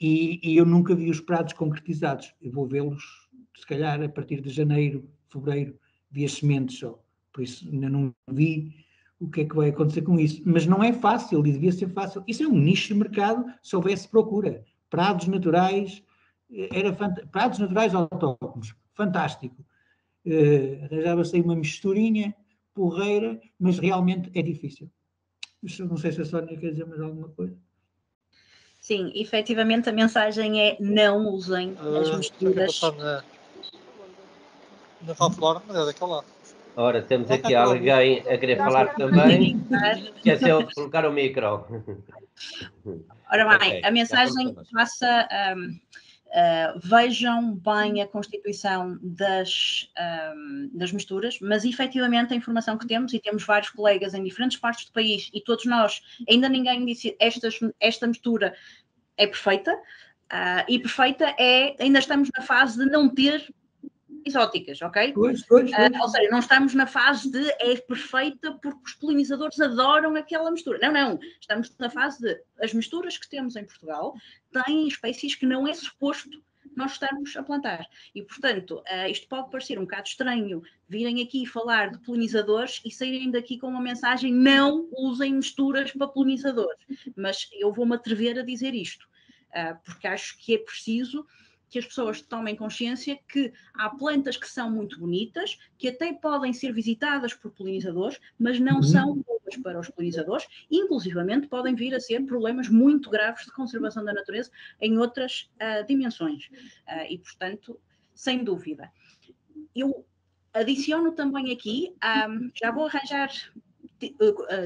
E eu nunca vi os pratos concretizados. Eu vou vê-los, se calhar, a partir de janeiro, fevereiro, vi as sementes só. Por isso, ainda não vi o que é que vai acontecer com isso. Mas não é fácil, e devia ser fácil. Isso é um nicho de mercado, se houvesse procura. Prados naturais, prados naturais autóctones, fantástico. Arranjava-se aí uma misturinha porreira, mas realmente é difícil. Não sei se a Sónia quer dizer mais alguma coisa. Sim, efetivamente a mensagem é não usem as misturas. Na Valflora, mas é daquele lado. Ora, temos aqui alguém a querer falar também. Esqueceu de colocar o micro. Ora bem, okay, a mensagem passa... vejam bem a constituição das misturas, mas efetivamente a informação que temos, e temos vários colegas em diferentes partes do país, e todos nós, ainda ninguém disse esta mistura é perfeita, e perfeita ainda estamos na fase de não ter exóticas, ok? Pois. Ou seja, não estamos na fase de é perfeita porque os polinizadores adoram aquela mistura. Não. Estamos na fase de as misturas que temos em Portugal têm espécies que não é suposto nós estarmos a plantar. E, portanto, isto pode parecer um bocado estranho virem aqui falar de polinizadores e saírem daqui com uma mensagem: não usem misturas para polinizadores. Mas eu vou-me atrever a dizer isto, porque acho que é preciso que as pessoas tomem consciência que há plantas que são muito bonitas, que até podem ser visitadas por polinizadores, mas não são boas para os polinizadores, inclusivamente podem vir a ser problemas muito graves de conservação da natureza em outras dimensões. E, portanto, sem dúvida. Eu adiciono também aqui, já vou arranjar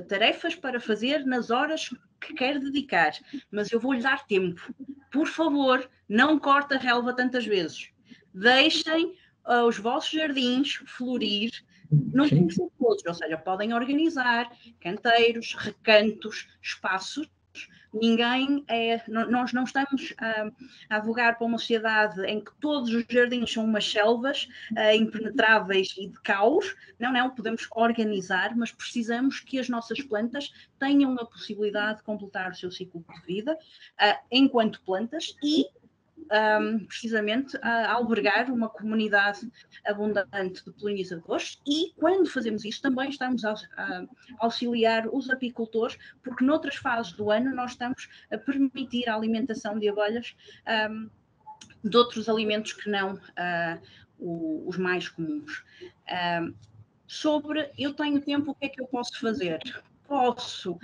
tarefas para fazer nas horas que quer dedicar, mas eu vou-lhe dar tempo. Por favor, não corte a relva tantas vezes. Deixem os vossos jardins florir. Não tem que ser todos, ou seja, podem organizar canteiros, recantos, espaços. Nós não estamos a advogar para uma sociedade em que todos os jardins são umas selvas impenetráveis e de caos. Não, podemos organizar, mas precisamos que as nossas plantas tenham a possibilidade de completar o seu ciclo de vida enquanto plantas e precisamente a albergar uma comunidade abundante de polinizadores, e quando fazemos isso também estamos a auxiliar os apicultores, porque noutras fases do ano nós estamos a permitir a alimentação de abelhas de outros alimentos que não os mais comuns. Eu tenho tempo, o que é que eu posso fazer? Posso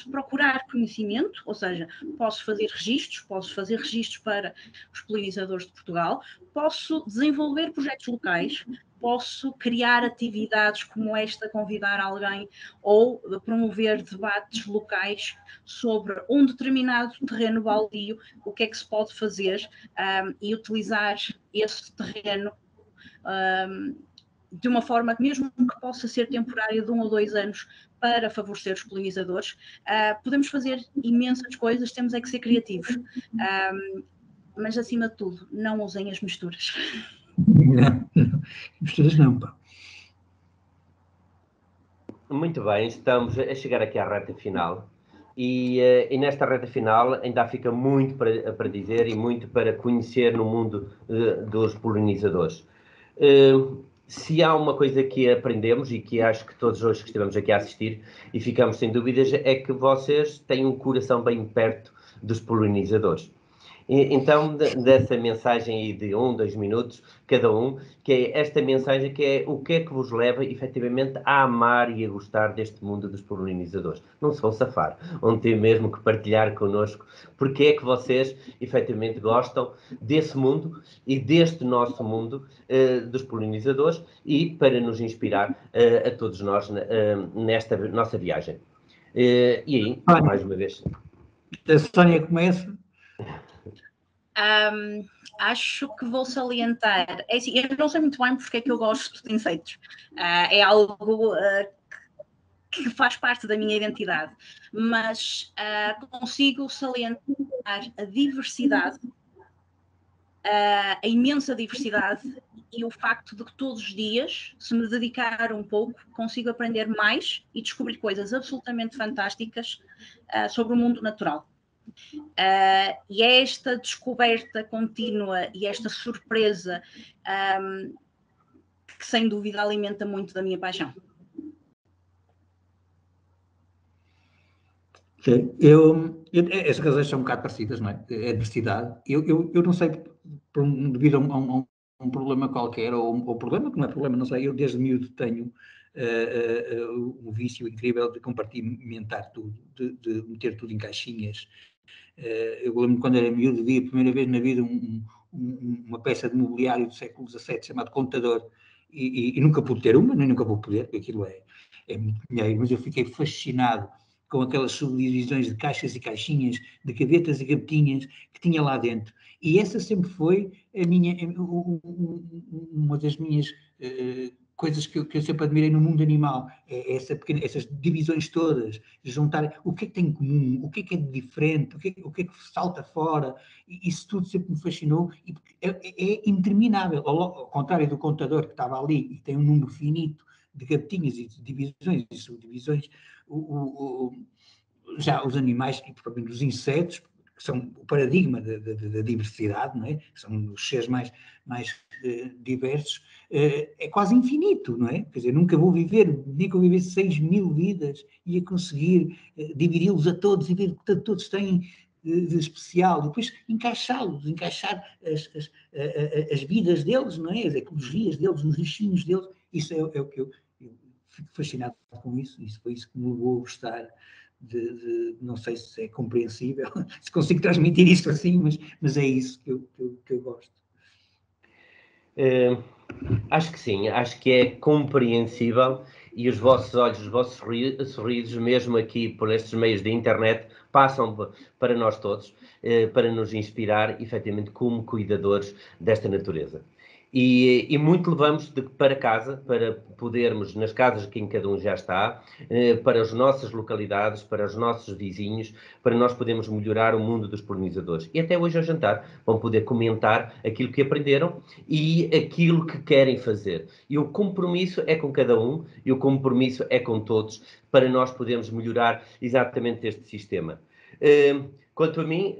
procurar conhecimento, ou seja, posso fazer registros para os polinizadores de Portugal, posso desenvolver projetos locais, posso criar atividades como esta, convidar alguém, ou promover debates locais sobre um determinado terreno baldio, o que é que se pode fazer e utilizar esse terreno de uma forma que, mesmo que possa ser temporária de 1 ou 2 anos, para favorecer os polinizadores. Podemos fazer imensas coisas, temos é que ser criativos. Mas, acima de tudo, não usem as misturas. Não. Misturas não, pá. Muito bem, estamos a chegar aqui à reta final e nesta reta final ainda fica muito para dizer e muito para conhecer no mundo dos polinizadores. Se há uma coisa que aprendemos e que acho que todos hoje que estivemos aqui a assistir e ficamos sem dúvidas é que vocês têm um coração bem perto dos polinizadores. Então, dessa mensagem aí de 1, 2 minutos, cada um, que é esta mensagem que é o que é que vos leva, efetivamente, a amar e a gostar deste mundo dos polinizadores. Não se vão safar, vão ter mesmo que partilhar connosco porque é que vocês, efetivamente, gostam desse mundo e deste nosso mundo dos polinizadores e para nos inspirar a todos nós nesta nossa viagem. E aí, mais uma vez... A Sónia começa. Acho que vou salientar. É assim, eu não sei muito bem porque é que eu gosto de insetos. É algo que faz parte da minha identidade, mas consigo salientar a diversidade, a imensa diversidade e o facto de que todos os dias, se me dedicar um pouco, consigo aprender mais e descobrir coisas absolutamente fantásticas sobre o mundo natural. E é esta descoberta contínua e esta surpresa que sem dúvida alimenta muito da minha paixão. As razões são um bocado parecidas, não é? É diversidade. Eu não sei, devido a um problema qualquer, ou problema que não é problema, não sei, eu desde miúdo tenho um vício incrível de compartimentar tudo, de meter tudo em caixinhas. Eu lembro quando era miúdo, vi a primeira vez na vida uma peça de mobiliário do século XVII chamado Contador, e nunca pude ter uma, nem nunca vou poder, porque aquilo é muito dinheiro, mas eu fiquei fascinado com aquelas subdivisões de caixas e caixinhas, de gavetas e gavetinhas que tinha lá dentro. E essa sempre foi uma das minhas coisas que eu sempre admirei no mundo animal, essas divisões todas, juntar o que é que tem em comum, o que é de diferente, o que é que salta fora, isso tudo sempre me fascinou, e é interminável, ao contrário do Contador que estava ali e tem um número finito de gavetinhas e de divisões e subdivisões, já os animais, e provavelmente os insetos, que são o paradigma da diversidade, não é? São os seres mais diversos, é quase infinito, não é? Quer dizer, nunca vou viver, nem que eu vivesse 6.000 vidas, ia conseguir dividi-los a todos e ver o que todos têm de especial, e depois encaixar as vidas deles, não é? As ecologias deles, os bichinhos deles, isso é o que eu fico fascinado com isso foi isso que me levou a gostar não sei se é compreensível, se consigo transmitir isto assim, mas é isso que eu gosto. Acho que sim, acho que é compreensível e os vossos olhos, os vossos sorrisos, mesmo aqui por estes meios de internet, passam para nós todos, para nos inspirar, efetivamente, como cuidadores desta natureza. E muito levamos para casa, para podermos, nas casas que em cada um já está, para as nossas localidades, para os nossos vizinhos, para nós podermos melhorar o mundo dos polinizadores. E até hoje ao jantar vão poder comentar aquilo que aprenderam e aquilo que querem fazer. E o compromisso é com cada um, e o compromisso é com todos, para nós podermos melhorar exatamente este sistema. Quanto a mim,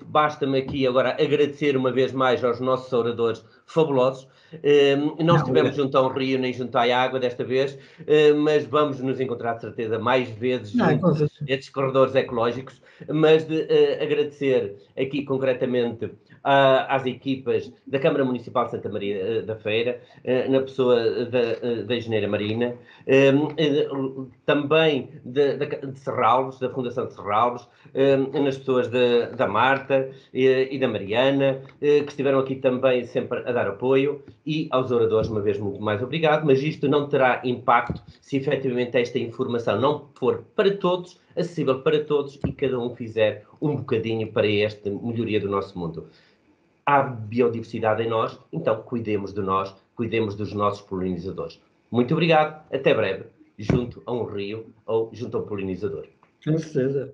basta-me aqui agora agradecer uma vez mais aos nossos oradores fabulosos. Não estivemos junto a um rio nem junto à água desta vez, mas vamos nos encontrar de certeza mais vezes junto a estes corredores ecológicos, mas de agradecer aqui concretamente às equipas da Câmara Municipal de Santa Maria da Feira, na pessoa da Engenheira Marina, também de Serralves, da Fundação de Serralves, nas pessoas da Marta e da Mariana, que estiveram aqui também sempre a dar apoio, e aos oradores, uma vez muito mais obrigado, mas isto não terá impacto se efetivamente esta informação não for para todos, acessível para todos, e cada um fizer um bocadinho para esta melhoria do nosso mundo. Há biodiversidade em nós, então cuidemos de nós, cuidemos dos nossos polinizadores. Muito obrigado, até breve, junto a um rio ou junto a um polinizador. Com certeza.